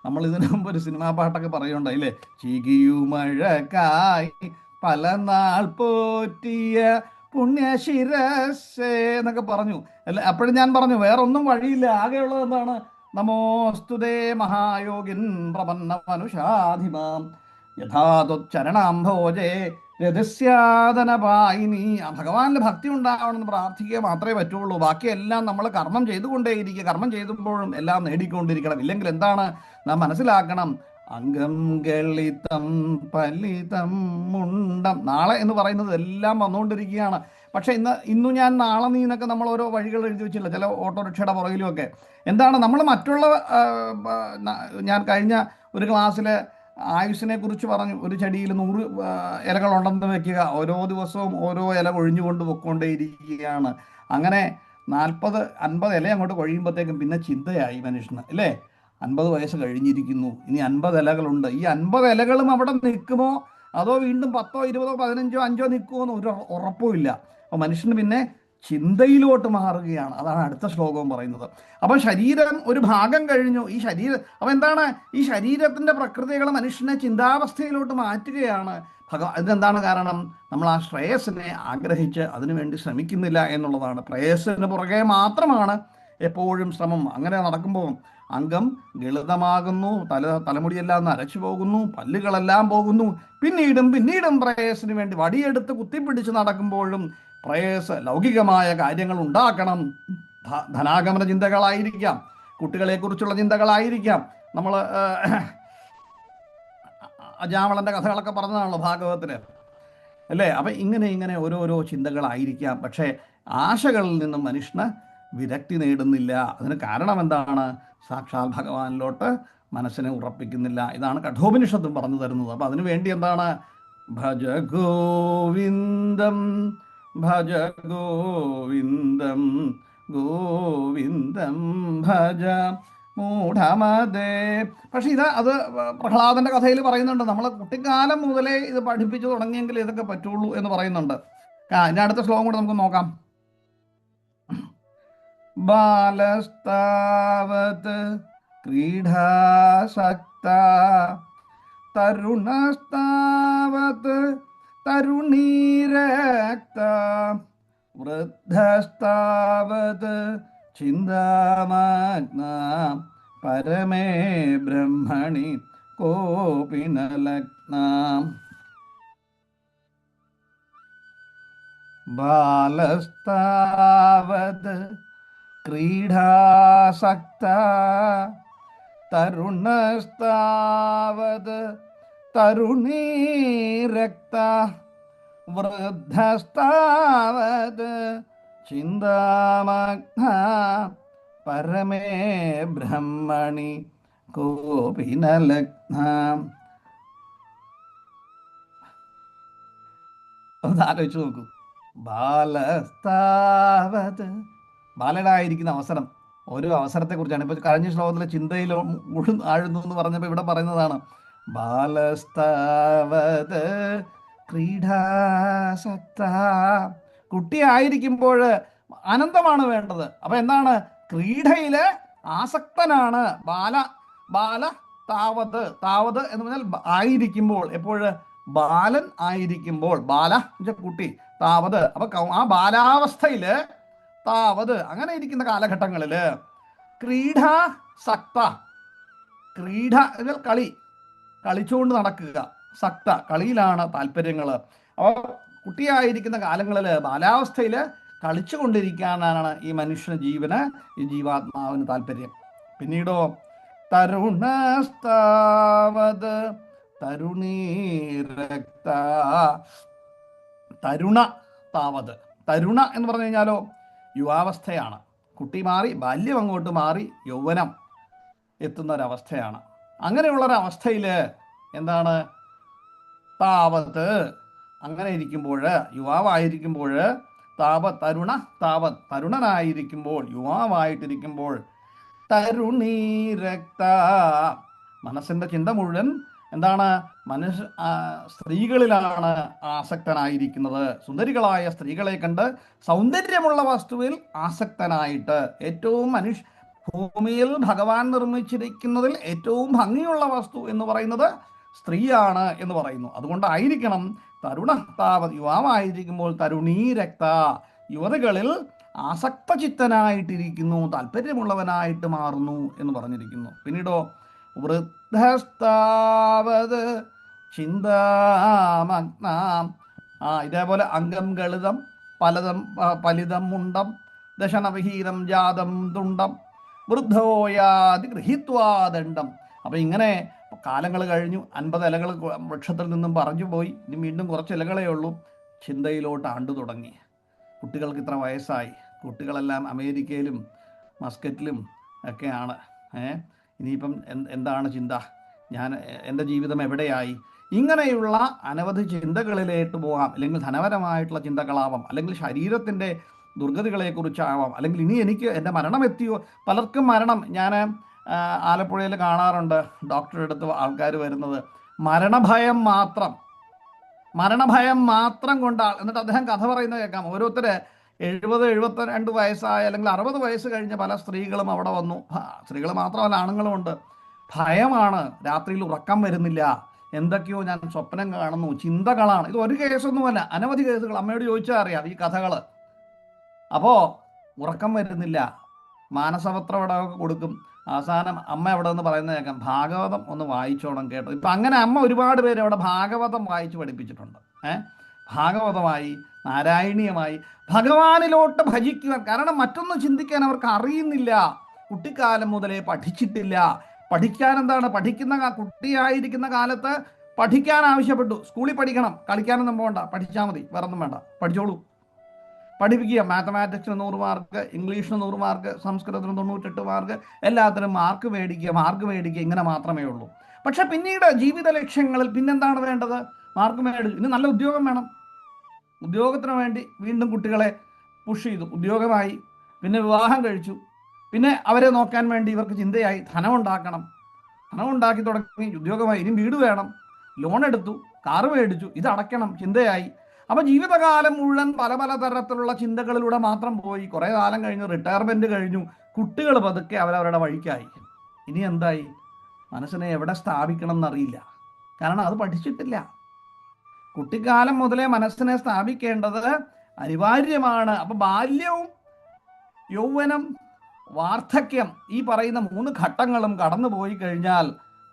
നമ്മൾ ഇതിനു മുമ്പ് ഒരു സിനിമാ പാട്ടൊക്കെ പറയുണ്ടായില്ലേ, ചികിയുമഴക്കായി പല നാൾ പോറ്റിയ പുണ്യശിരസ്സേ എന്നൊക്കെ പറഞ്ഞു അല്ല. അപ്പോഴും ഞാൻ പറഞ്ഞു വേറൊന്നും വഴിയില്ല, ആകെയുള്ളത് എന്താണ്? നമോസ്തുതേ മഹായോഗിൻ പ്രപന്ന മനുഷാധിമാം യഥാതുച്ചരണാംഭോജേ രഥസ്യാദനപായിനി. ആ ഭഗവാനിൽ ഭക്തി ഉണ്ടാവണമെന്ന് പ്രാർത്ഥിക്കുക മാത്രമേ പറ്റുള്ളൂ. ബാക്കിയെല്ലാം നമ്മൾ കർമ്മം ചെയ്തുകൊണ്ടേയിരിക്കുക. കർമ്മം ചെയ്തുമ്പോഴും എല്ലാം നേടിക്കൊണ്ടിരിക്കണം. ഇല്ലെങ്കിൽ എന്താണ് നാം മനസ്സിലാക്കണം? അംഗം ഗളിതം പലിതം മുണ്ടം. നാളെ എന്ന് പറയുന്നത് എല്ലാം വന്നുകൊണ്ടിരിക്കുകയാണ്. പക്ഷെ ഇന്നു ഞാൻ നാളെ നീ എന്നൊക്കെ നമ്മൾ ഓരോ വഴികൾ എഴുതി വെച്ചില്ല, ചില ഓട്ടോറിക്ഷയുടെ പുറകിലും ഒക്കെ. എന്താണ് നമ്മൾ മറ്റുള്ള ഞാൻ കഴിഞ്ഞ ഒരു ക്ലാസ്സിൽ ആയുസ്സിനെ കുറിച്ച് പറഞ്ഞു. ഒരു ചെടിയിൽ 100 ഇലകളുണ്ടെന്ന് വെക്കുക, ഓരോ ദിവസവും ഓരോ ഇല കൊഴിഞ്ഞുകൊണ്ട് പൊയ്ക്കൊണ്ടേയിരിക്കുകയാണ്. അങ്ങനെ 40-50 ഇല അങ്ങോട്ട് കൊഴിയുമ്പോഴത്തേക്കും പിന്നെ ചിന്തയായി മനുഷ്യന്, അല്ലേ? 50 വയസ്സ് കഴിഞ്ഞിരിക്കുന്നു, ഇനി 50 ഇലകളുണ്ട്. ഈ 50 ഇലകളും അവിടെ നിൽക്കുമോ അതോ വീണ്ടും 10, 20, 15, 5 നിൽക്കുമോ എന്ന് ഒരു ഉറപ്പുമില്ല. അപ്പോൾ മനുഷ്യന് പിന്നെ ചിന്തയിലോട്ട് മാറുകയാണ്. അതാണ് അടുത്ത ശ്ലോകവും പറയുന്നത്. അപ്പം ശരീരം ഒരു ഭാഗം കഴിഞ്ഞു. അപ്പം എന്താണ്? ഈ ശരീരത്തിൻ്റെ പ്രകൃതികൾ മനുഷ്യനെ ചിന്താവസ്ഥയിലോട്ട് മാറ്റുകയാണ്. ഇതെന്താണ് കാരണം? നമ്മൾ ആ ശ്രേയസ്സിനെ ആഗ്രഹിച്ച് അതിനുവേണ്ടി ശ്രമിക്കുന്നില്ല എന്നുള്ളതാണ്. പ്രേയസ്സിന് പുറകെ മാത്രമാണ് എപ്പോഴും ശ്രമം. അങ്ങനെ നടക്കുമ്പോൾ അംഗം ഗളിതമാകുന്നു, തലമുടിയെല്ലാം നരച്ചു പോകുന്നു, പല്ലുകളെല്ലാം പോകുന്നു. പിന്നീടും പ്രേയസ്സിന് വേണ്ടി വടിയെടുത്ത് കുത്തിപ്പിടിച്ച് നടക്കുമ്പോഴും പ്രേയസ് ലൗകികമായ കാര്യങ്ങൾ ഉണ്ടാക്കണം. ധനാഗമന ചിന്തകളായിരിക്കാം, കുട്ടികളെക്കുറിച്ചുള്ള ചിന്തകളായിരിക്കാം. നമ്മൾ അജാമളൻ്റെ കഥകളൊക്കെ പറഞ്ഞതാണല്ലോ ഭാഗവതത്തിന്, അല്ലേ? അപ്പം ഇങ്ങനെ ഓരോരോ ചിന്തകളായിരിക്കാം. പക്ഷേ ആശകളിൽ നിന്നും മനുഷ്യന് വിരക്തി നേടുന്നില്ല. അതിന് കാരണം എന്താണ്? സാക്ഷാൽ ഭഗവാനിലോട്ട് മനസ്സിനെ ഉറപ്പിക്കുന്നില്ല. ഇതാണ് കഠോപനിഷത്തും പറഞ്ഞു തരുന്നത്. അപ്പം അതിനു വേണ്ടി എന്താണ്? ഭജ ഗോവിന്ദം ഭജ ഗോവിന്ദം ഗോവിന്ദം ഭജ മൂഢമതേ. പക്ഷെ അത് പ്രഹ്ലാദന്റെ കഥയിൽ പറയുന്നുണ്ട്. നമ്മൾ കുട്ടിക്കാലം മുതലേ ഇത് പഠിപ്പിച്ചു തുടങ്ങിയെങ്കിൽ ഇതൊക്കെ പറ്റുള്ളൂ എന്ന് പറയുന്നുണ്ട്. ഇനി അടുത്ത ശ്ലോകം കൂടെ നമുക്ക് നോക്കാം. ബാലസ്താവത് ക്രീഡാസക്ത തരുണസ്താവത് തരുണീരക്ത വൃദ്ധസ്താവത് ചിന്താമഗ്ന പരമേ ബ്രഹ്മണി കോപിനലഗ്ന. ബാലസ്താവത് ക്രീഡാസക്ത തരുണസ്താവത് തരുണീരക്ത വൃദ്ധസ്താവത് ചിന്താമഗ്ന പരമേ ബ്രഹ്മണി കോപി ന ലഗ്ന. ഒന്ന് ആലോചിച്ച് നോക്കൂ. ബാലസ്താവത്, ബാലനായിരിക്കുന്ന അവസരം, ഓരോ അവസരത്തെക്കുറിച്ചാണ്. ഇപ്പോൾ കഴിഞ്ഞ ശ്ലോകത്തിലെ ചിന്തയിൽ ആഴുന്നു എന്ന് പറഞ്ഞപ്പോൾ ഇവിടെ പറയുന്നതാണ് ബാലസ്താവത് ക്രീഡാസക്ത. കുട്ടിയായിരിക്കുമ്പോൾ ആനന്ദമാണ് വേണ്ടത്. അപ്പൊ എന്താണ്? ക്രീഡയില് ആസക്തനാണ്. ബാല താവത്, താവത് എന്ന് പറഞ്ഞാൽ ആയിരിക്കുമ്പോൾ, എപ്പോഴ്? ബാലൻ ആയിരിക്കുമ്പോൾ. ബാല കുട്ടി, താവത് അപ്പൊ ആ ബാലാവസ്ഥയില്, താവത് അങ്ങനെ ഇരിക്കുന്ന കാലഘട്ടങ്ങളില് ക്രീഡാസക്ത, ക്രീഡ കളി, കളിച്ചുകൊണ്ട് നടക്കുക, സക്ത കളിയിലാണ് താല്പര്യങ്ങൾ. അപ്പോൾ കുട്ടിയായിരിക്കുന്ന കാലങ്ങളിൽ ബാലാവസ്ഥയിൽ കളിച്ചുകൊണ്ടിരിക്കാനാണ് ഈ മനുഷ്യ ജീവന്, ഈ ജീവാത്മാവിന് താല്പര്യം. പിന്നീടോ തരുണസ്താവത് തരുണീരക്ത, തരുണ താവത്. തരുണ എന്ന് പറഞ്ഞു കഴിഞ്ഞാലോ യുവാവസ്ഥയാണ്. കുട്ടി മാറി ബാല്യം അങ്ങോട്ട് മാറി യൗവനം എത്തുന്ന ഒരവസ്ഥയാണ്. അങ്ങനെയുള്ളൊരവസ്ഥയിൽ എന്താണ്? താവത്ത്, അങ്ങനെ ഇരിക്കുമ്പോൾ, യുവാവായിരിക്കുമ്പോൾ, തരുണ താവത്, തരുണനായിരിക്കുമ്പോൾ, യുവാവായിട്ടിരിക്കുമ്പോൾ, തരുണീരക്ത, മനസ്സിൻ്റെ ചിന്ത മുഴുവൻ എന്താണ്? സ്ത്രീകളിലാണ് ആസക്തനായിരിക്കുന്നത്. സുന്ദരികളായ സ്ത്രീകളെ കണ്ട് സൗന്ദര്യമുള്ള വസ്തുവിൽ ആസക്തനായിട്ട്, ഏറ്റവും ഭൂമിയിൽ ഭഗവാൻ നിർമ്മിച്ചിരിക്കുന്നതിൽ ഏറ്റവും ഭംഗിയുള്ള വസ്തു എന്ന് പറയുന്നത് സ്ത്രീയാണ് എന്ന് പറയുന്നു. അതുകൊണ്ടായിരിക്കണം തരുണ താവത്, യുവാവായിരിക്കുമ്പോൾ തരുണീരക്ത, യുവതികളിൽ ആസക്തചിത്തനായിട്ടിരിക്കുന്നു, താല്പര്യമുള്ളവനായിട്ട് മാറുന്നു എന്ന് പറഞ്ഞിരിക്കുന്നു. പിന്നീടോ വൃദ്ധസ്താവത് ചിന്താമഗ്ന, ഇതേപോലെ അംഗം ഗളിതം പലിതം മുണ്ടം ദശനവിഹീനം ജാതം തുണ്ടം വൃദ്ധോയാതി ഗൃഹീത്വാദണ്ഡം. അപ്പം ഇങ്ങനെ കാലങ്ങൾ കഴിഞ്ഞു, 50 ഇലകൾ വൃക്ഷത്തിൽ നിന്നും പറഞ്ഞു പോയി, ഇനി വീണ്ടും കുറച്ച് ഇലകളേ ഉള്ളൂ. ചിന്തയിലോട്ട് ആണ്ടു തുടങ്ങി. കുട്ടികൾക്ക് ഇത്ര വയസ്സായി, കുട്ടികളെല്ലാം അമേരിക്കയിലും മസ്കറ്റിലും ഒക്കെയാണ്. ഇനിയിപ്പം എന്താണ് ചിന്ത? എൻ്റെ ജീവിതം എവിടെയായി? ഇങ്ങനെയുള്ള അനവധി ചിന്തകളിലേക്ക് പോകാം. അല്ലെങ്കിൽ ധനപരമായിട്ടുള്ള ചിന്തകളാവാം, അല്ലെങ്കിൽ ശരീരത്തിൻ്റെ ദുർഗതികളെക്കുറിച്ചാവാം, അല്ലെങ്കിൽ ഇനി എനിക്ക് എൻ്റെ മരണം എത്തിയോ? പലർക്കും മരണം, ഞാൻ ആലപ്പുഴയിൽ കാണാറുണ്ട്, ഡോക്ടറുടെ അടുത്ത് ആൾക്കാർ വരുന്നത് മരണഭയം മാത്രം കൊണ്ടാണ്. എന്നിട്ട് അദ്ദേഹം കഥ പറയുന്നത് കേൾക്കാം. ഓരോരുത്തർ 70-72 വയസ്സായ അല്ലെങ്കിൽ 60 വയസ്സ് കഴിഞ്ഞ പല സ്ത്രീകളും അവിടെ വന്നു. സ്ത്രീകൾ മാത്രമല്ല, ആണുങ്ങളും ഉണ്ട്. ഭയമാണ്, രാത്രിയിൽ ഉറക്കം വരുന്നില്ല, എന്തൊക്കെയോ ഞാൻ സ്വപ്നം കാണുന്നു, ചിന്തകളാണ്. ഇത് ഒരു കേസൊന്നുമല്ല, അനവധി കേസുകൾ. അമ്മയോട് ചോദിച്ചാൽ അറിയാം ഈ കഥകൾ. അപ്പോൾ ഉറക്കം വരുന്നില്ല, മാനസപത്രമൊക്കെ കൊടുക്കും. അവസാനം അമ്മ എവിടെ നിന്ന് പറയുന്നത് കേൾക്കാം, ഭാഗവതം ഒന്ന് വായിച്ചോണം കേട്ടോ. ഇപ്പം അങ്ങനെ അമ്മ ഒരുപാട് പേര് അവിടെ ഭാഗവതം വായിച്ച് പഠിപ്പിച്ചിട്ടുണ്ട്. ഭാഗവതമായി, നാരായണീയമായി ഭഗവാനിലോട്ട് ഭജിക്കുവാൻ. കാരണം മറ്റൊന്നും ചിന്തിക്കാൻ അവർക്ക് അറിയുന്നില്ല, കുട്ടിക്കാലം മുതലേ പഠിച്ചിട്ടില്ല. പഠിക്കാൻ എന്താണ്? കുട്ടിയായിരിക്കുന്ന കാലത്ത് പഠിക്കാൻ ആവശ്യപ്പെട്ടു. സ്കൂളിൽ പഠിക്കണം, കളിക്കാനൊന്നും പോകണ്ട, പഠിച്ചാൽ മതി, വേറൊന്നും വേണ്ട, പഠിച്ചോളൂ. പഠിപ്പിക്കുക. മാത്തമാറ്റിക്സിന് 100 മാർക്ക്, ഇംഗ്ലീഷിന് 100 മാർക്ക്, സംസ്കൃതത്തിന് 98 മാർക്ക്, എല്ലാത്തിനും മാർക്ക് മേടിക്കുക, ഇങ്ങനെ മാത്രമേ ഉള്ളൂ. പക്ഷെ പിന്നീട് ജീവിത ലക്ഷ്യങ്ങളിൽ പിന്നെന്താണ് വേണ്ടത്? മാർക്ക് മേടിച്ചു, ഇനി നല്ല ഉദ്യോഗം വേണം. ഉദ്യോഗത്തിന് വേണ്ടി വീണ്ടും കുട്ടികളെ പുഷ് ചെയ്തു. ഉദ്യോഗമായി, പിന്നെ വിവാഹം കഴിച്ചു, പിന്നെ അവരെ നോക്കാൻ വേണ്ടി ഇവർക്ക് ചിന്തയായി ധനം ഉണ്ടാക്കണം. ധനം ഉണ്ടാക്കി തുടങ്ങി, ഉദ്യോഗമായി, ഇനി വീട് വേണം, ലോൺ എടുത്തു, കാറ് മേടിച്ചു, ഇത് അടയ്ക്കണം, ചിന്തയായി. അപ്പം ജീവിതകാലം മുഴുവൻ പല തരത്തിലുള്ള ചിന്തകളിലൂടെ മാത്രം പോയി. കുറേ കാലം കഴിഞ്ഞു, റിട്ടയർമെൻറ്റ് കഴിഞ്ഞു, കുട്ടികൾ പതുക്കെ അവരവരുടെ വഴിക്കായി. ഇനി എന്തായി? മനസ്സിനെ എവിടെ സ്ഥാപിക്കണം എന്നറിയില്ല, കാരണം അത് പഠിച്ചിട്ടില്ല. കുട്ടിക്കാലം മുതലേ മനസ്സിനെ സ്ഥാപിക്കേണ്ടത് അനിവാര്യമാണ്. അപ്പം ബാല്യവും യൗവനം വാർദ്ധക്യം, ഈ പറയുന്ന 3 ഘട്ടങ്ങളും കടന്നു പോയി കഴിഞ്ഞാൽ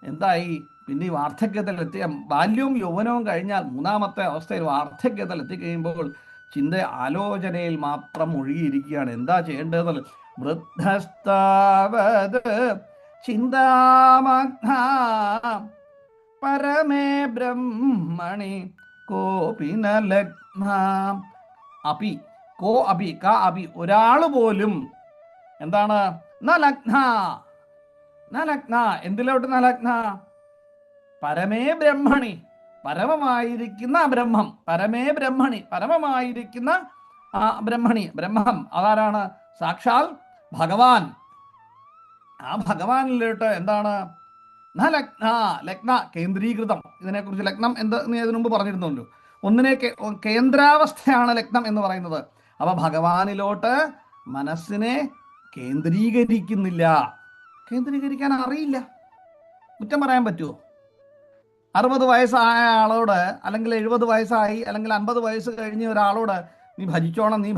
എന്തായി? പിന്നെ ഈ വാർദ്ധക്യത്തിലെത്തിയ ബാല്യവും യൗവനവും കഴിഞ്ഞാൽ 3ാമത്തെ അവസ്ഥയിൽ വാർദ്ധക്യത്തിൽ എത്തിക്കഴിയുമ്പോൾ ചിന്ത ആലോചനയിൽ മാത്രം ഒഴുകിയിരിക്കുകയാണ്. എന്താ ചെയ്യേണ്ടത്? വൃദ്ധസ്താവത് ചിന്താമഗ്ന പരമേ ബ്രഹ്മണി കോപി ന ലഗ്ന. അപി കോ അഭി ക അഭി ഒരാൾ പോലും എന്താണ് ന ലഗ്ന ന ലഗ്ന എന്തിലോട്ട് ന ലഗ്ന പരമേ ബ്രഹ്മണി പരമമായിരിക്കുന്ന ബ്രഹ്മം പരമേ ബ്രഹ്മണി പരമമായിരിക്കുന്ന ബ്രഹ്മണി ബ്രഹ്മം അതാരാണ് സാക്ഷാൽ ഭഗവാൻ ആ ഭഗവാനിലോട്ട് എന്താണ് ന ലഗ്ന ലഗ്ന കേന്ദ്രീകൃതം ഇതിനെക്കുറിച്ച് ലഗ്നം എന്ത് നീ ഇതിനു മുമ്പ് പറഞ്ഞിരുന്നല്ലോ ഒന്നിനെ കേന്ദ്രാവസ്ഥയാണ് ലഗ്നം എന്ന് പറയുന്നത് അപ്പൊ ഭഗവാനിലോട്ട് മനസ്സിനെ കേന്ദ്രീകരിക്കുന്നില്ല കേന്ദ്രീകരിക്കാൻ അറിയില്ല കുറ്റം പറയാൻ പറ്റുമോ 60 വയസ്സായ ആളോട് അല്ലെങ്കിൽ 70 വയസ്സായി അല്ലെങ്കിൽ 50 വയസ്സ് കഴിഞ്ഞ ഒരാളോട് നീ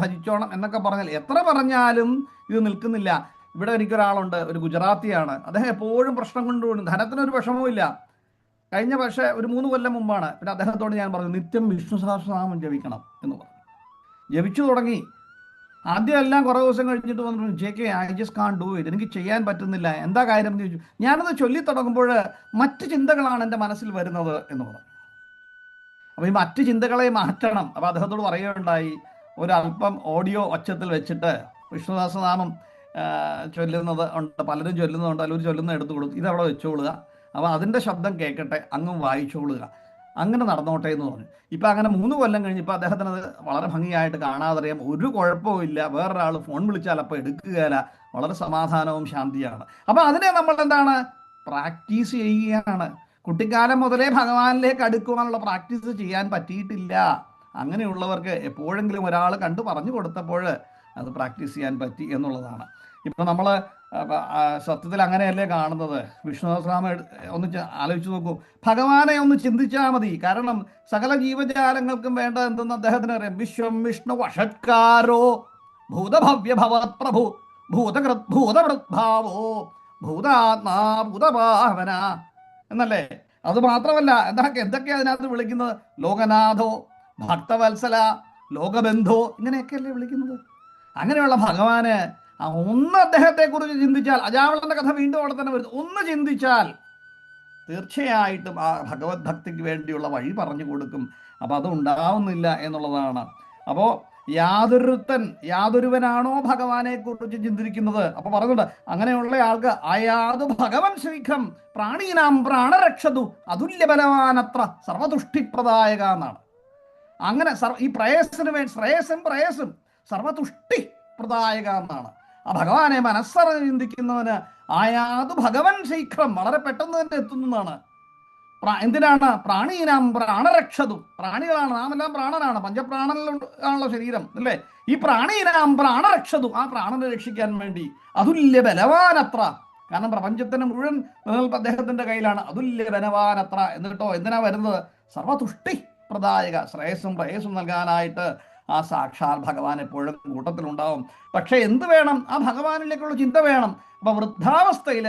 ഭജിച്ചോണം എന്നൊക്കെ പറഞ്ഞാൽ എത്ര പറഞ്ഞാലും ഇത് നിൽക്കുന്നില്ല ഇവിടെ എനിക്കൊരാളുണ്ട് ഒരു ഗുജറാത്തിയാണ് അദ്ദേഹം എപ്പോഴും പ്രശ്നം കൊണ്ടുപോകും ധനത്തിനൊരു വിഷമവും ഇല്ല കഴിഞ്ഞ പക്ഷേ ഒരു 3 കൊല്ലം മുമ്പാണ് പിന്നെ അദ്ദേഹത്തോട് ഞാൻ പറഞ്ഞു നിത്യം വിഷ്ണു സഹസ്രനാമം ജപിക്കണം എന്ന് പറഞ്ഞു ജപിച്ചു തുടങ്ങി ആദ്യം എല്ലാം കുറേ ദിവസം കഴിഞ്ഞിട്ട് വന്നിട്ട് JK I just can't do it എനിക്ക് ചെയ്യാൻ പറ്റുന്നില്ല എന്താ കാര്യം എന്ന് ചോദിച്ചു ഞാനത് ചൊല്ലി തുടങ്ങുമ്പോൾ മറ്റ് ചിന്തകളാണ് എൻ്റെ മനസ്സിൽ വരുന്നത് എന്ന് പറഞ്ഞു അപ്പോൾ ഈ മറ്റ് ചിന്തകളെ മാറ്റണം അപ്പോൾ അദ്ദേഹത്തോട് പറയുകയുണ്ടായി ഒരല്പം ഓഡിയോ ഒച്ചത്തിൽ വെച്ചിട്ട് വിഷ്ണു സഹസ്രനാമം ചൊല്ലുന്നത് ഉണ്ട് പലരും ചൊല്ലുന്നുണ്ട് അല്ലെങ്കിൽ ചൊല്ലുന്ന എടുത്തു കൊടുത്തു ഇതവിടെ വെച്ചോളുക അപ്പോൾ അതിൻ്റെ ശബ്ദം കേൾക്കട്ടെ അങ്ങും വായിച്ചോളുക അങ്ങനെ നടന്നോട്ടെ എന്ന് പറഞ്ഞു ഇപ്പം അങ്ങനെ 3 കൊല്ലം കഴിഞ്ഞപ്പോൾ അദ്ദേഹത്തിന് അത് വളരെ ഭംഗിയായിട്ട് കാണാതറിയാം ഒരു കുഴപ്പവും ഇല്ല വേറൊരാൾ ഫോൺ വിളിച്ചാൽ അപ്പോൾ എടുക്കുകയില്ല വളരെ സമാധാനവും ശാന്തിയാണ് അപ്പോൾ അതിനെ നമ്മൾ എന്താണ് പ്രാക്ടീസ് ചെയ്യുകയാണ് കുട്ടിക്കാലം മുതലേ ഭഗവാനിലേക്ക് അടുക്കുവാനുള്ള പ്രാക്ടീസ് ചെയ്യാൻ പറ്റിയിട്ടില്ല അങ്ങനെയുള്ളവർക്ക് എപ്പോഴെങ്കിലും ഒരാൾ കണ്ടു പറഞ്ഞു കൊടുത്തപ്പോൾ അത് പ്രാക്ടീസ് ചെയ്യാൻ പറ്റി എന്നുള്ളതാണ് ഇപ്പം നമ്മൾ സത്യത്തിൽ അങ്ങനെയല്ലേ കാണുന്നത് വിഷ്ണു സഹസ്രനാമം ഒന്ന് ആലോചിച്ച് നോക്കൂ ഭഗവാനെ ഒന്ന് ചിന്തിച്ചാൽ മതി കാരണം സകല ജീവജാലങ്ങൾക്കും വേണ്ട എന്തെന്ന് അദ്ദേഹത്തിന് അറിയാം വിശ്വം വിഷ്ണു വഷത്കാരോ ഭൂതഭവ്യ ഭവത് പ്രഭു ഭൂതവൃദ്ഭാവോ ഭൂതാത്മാ ഭൂതഭാവന എന്നല്ലേ അത് മാത്രമല്ല എന്തൊക്കെയാ അതിനകത്ത് വിളിക്കുന്നത് ലോകനാഥോ ഭക്തവത്സല ലോകബന്ധോ ഇങ്ങനെയൊക്കെയല്ലേ വിളിക്കുന്നത് അങ്ങനെയുള്ള ഭഗവാന് ഒന്ന് അദ്ദേഹത്തെക്കുറിച്ച് ചിന്തിച്ചാൽ അജാവളന്റെ കഥ വീണ്ടും അവിടെ തന്നെ വരുന്നു ഒന്ന് ചിന്തിച്ചാൽ തീർച്ചയായിട്ടും ആ ഭഗവത് ഭക്തിക്ക് വേണ്ടിയുള്ള വഴി പറഞ്ഞു കൊടുക്കും അപ്പോൾ അത് ഉണ്ടാവുന്നില്ല എന്നുള്ളതാണ് അപ്പോൾ യാതൊരുവനാണോ ഭഗവാനെ കുറിച്ച് ചിന്തിക്കുന്നത് അപ്പോൾ പറയുന്നുണ്ട് അങ്ങനെയുള്ള ആൾക്ക് അയാത് ഭഗവൻ ശീഘ്രം പ്രാണീനാം പ്രാണരക്ഷതു അതുല്യബലവാനത്ര സർവതുഷ്ടിപ്രദായക എന്നാണ് അങ്ങനെ ഈ പ്രേയസിന് വേണ്ടി ശ്രേയസും സർവതുഷ്ടി പ്രദായക എന്നാണ് ആ ഭഗവാനെ മനസ്സറിഞ്ഞ് ചിന്തിക്കുന്നവന് ആയാത് ഭഗവൻ ശീഘ്രം വളരെ പെട്ടെന്ന് തന്നെ എത്തുന്നതാണ് എന്തിനാണ് പ്രാണീനാം പ്രാണരക്ഷതു പ്രാണികളാണ് നാം എല്ലാം പ്രാണനാണ് പഞ്ചപ്രാണനിലാണല്ലോ ശരീരം അല്ലേ ഈ പ്രാണീനാം പ്രാണരക്ഷതു ആ പ്രാണനെ രക്ഷിക്കാൻ വേണ്ടി അതുല്യ ബലവാനത്ര കാരണം പ്രപഞ്ചത്തിന് മുഴുവൻ നിലനിൽപ്പ് അദ്ദേഹത്തിന്റെ കയ്യിലാണ് അതുല്യ ബലവാനത്ര എന്നിട്ടോ എന്തിനാ വരുന്നത് സർവതുഷ്ടി പ്രദായക ശ്രേയസ്സും പ്രേയസ്സും നൽകാനായിട്ട് ആ സാക്ഷാൽ ഭഗവാൻ എപ്പോഴും കൂട്ടത്തിലുണ്ടാവും പക്ഷെ എന്ത് വേണം ആ ഭഗവാനിലേക്കുള്ള ചിന്ത വേണം അപ്പൊ വൃദ്ധാവസ്ഥയിൽ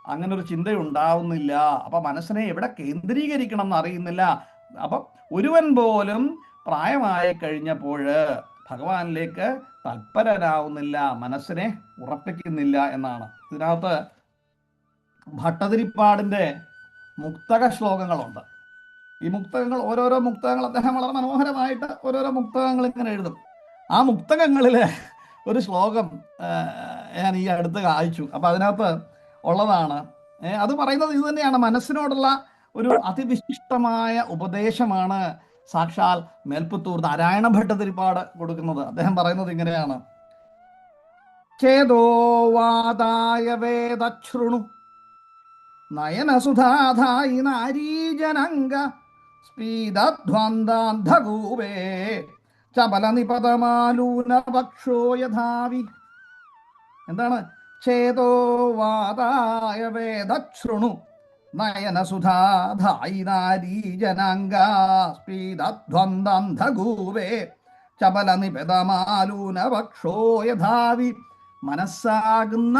അങ്ങനെ ഒരു ചിന്ത ഉണ്ടാവുന്നില്ല അപ്പൊ മനസ്സിനെ എവിടെ കേന്ദ്രീകരിക്കണം എന്ന് അറിയുന്നില്ല അപ്പൊ ഒരുവൻ പോലും പ്രായമായി കഴിഞ്ഞപ്പോൾ ഭഗവാനിലേക്ക് തൽപരനാവുന്നില്ല മനസ്സിനെ ഉറപ്പിക്കുന്നില്ല എന്നാണ് ഇതിനകത്ത് ഭട്ടതിരിപ്പാടിന്റെ മുക്തക ശ്ലോകങ്ങളുണ്ട് ഈ മുക്തകങ്ങൾ ഓരോരോ മുക്തകങ്ങൾ അദ്ദേഹം വളരെ മനോഹരമായിട്ട് ഓരോരോ മുക്തകങ്ങൾ ഇങ്ങനെ എഴുതും ആ മുക്തകങ്ങളിൽ ഒരു ശ്ലോകം ഞാൻ ഈ അടുത്ത് വായിച്ചു അപ്പം അതിനകത്ത് ഉള്ളതാണ് അത് പറയുന്നത് ഇത് തന്നെയാണ് മനസ്സിനോടുള്ള ഒരു അതിവിശിഷ്ടമായ ഉപദേശമാണ് സാക്ഷാൽ മേൽപ്പുത്തൂർ നാരായണ ഭട്ടതിരിപ്പാട് കൊടുക്കുന്നത് അദ്ദേഹം പറയുന്നത് ഇങ്ങനെയാണ് ചേതോ വാദായ വേദശ്രുണു നയനസുധാധായി നാരീജനംഗ സ്പീദധ്വന്ദാന്ധകൂപേ ചപലനിപതമാലൂനപക്ഷോ യഥാവി എന്താണ് ചേതോ വാദായ വേദശ്രുണു നയനസുധാധായി നാരീജനംഗ സ്പീദധ്വന്ദാന്ധകൂപേ ചപലനിപതമാലൂനപക്ഷോ യഥാവി മനസ്സാകുന്ന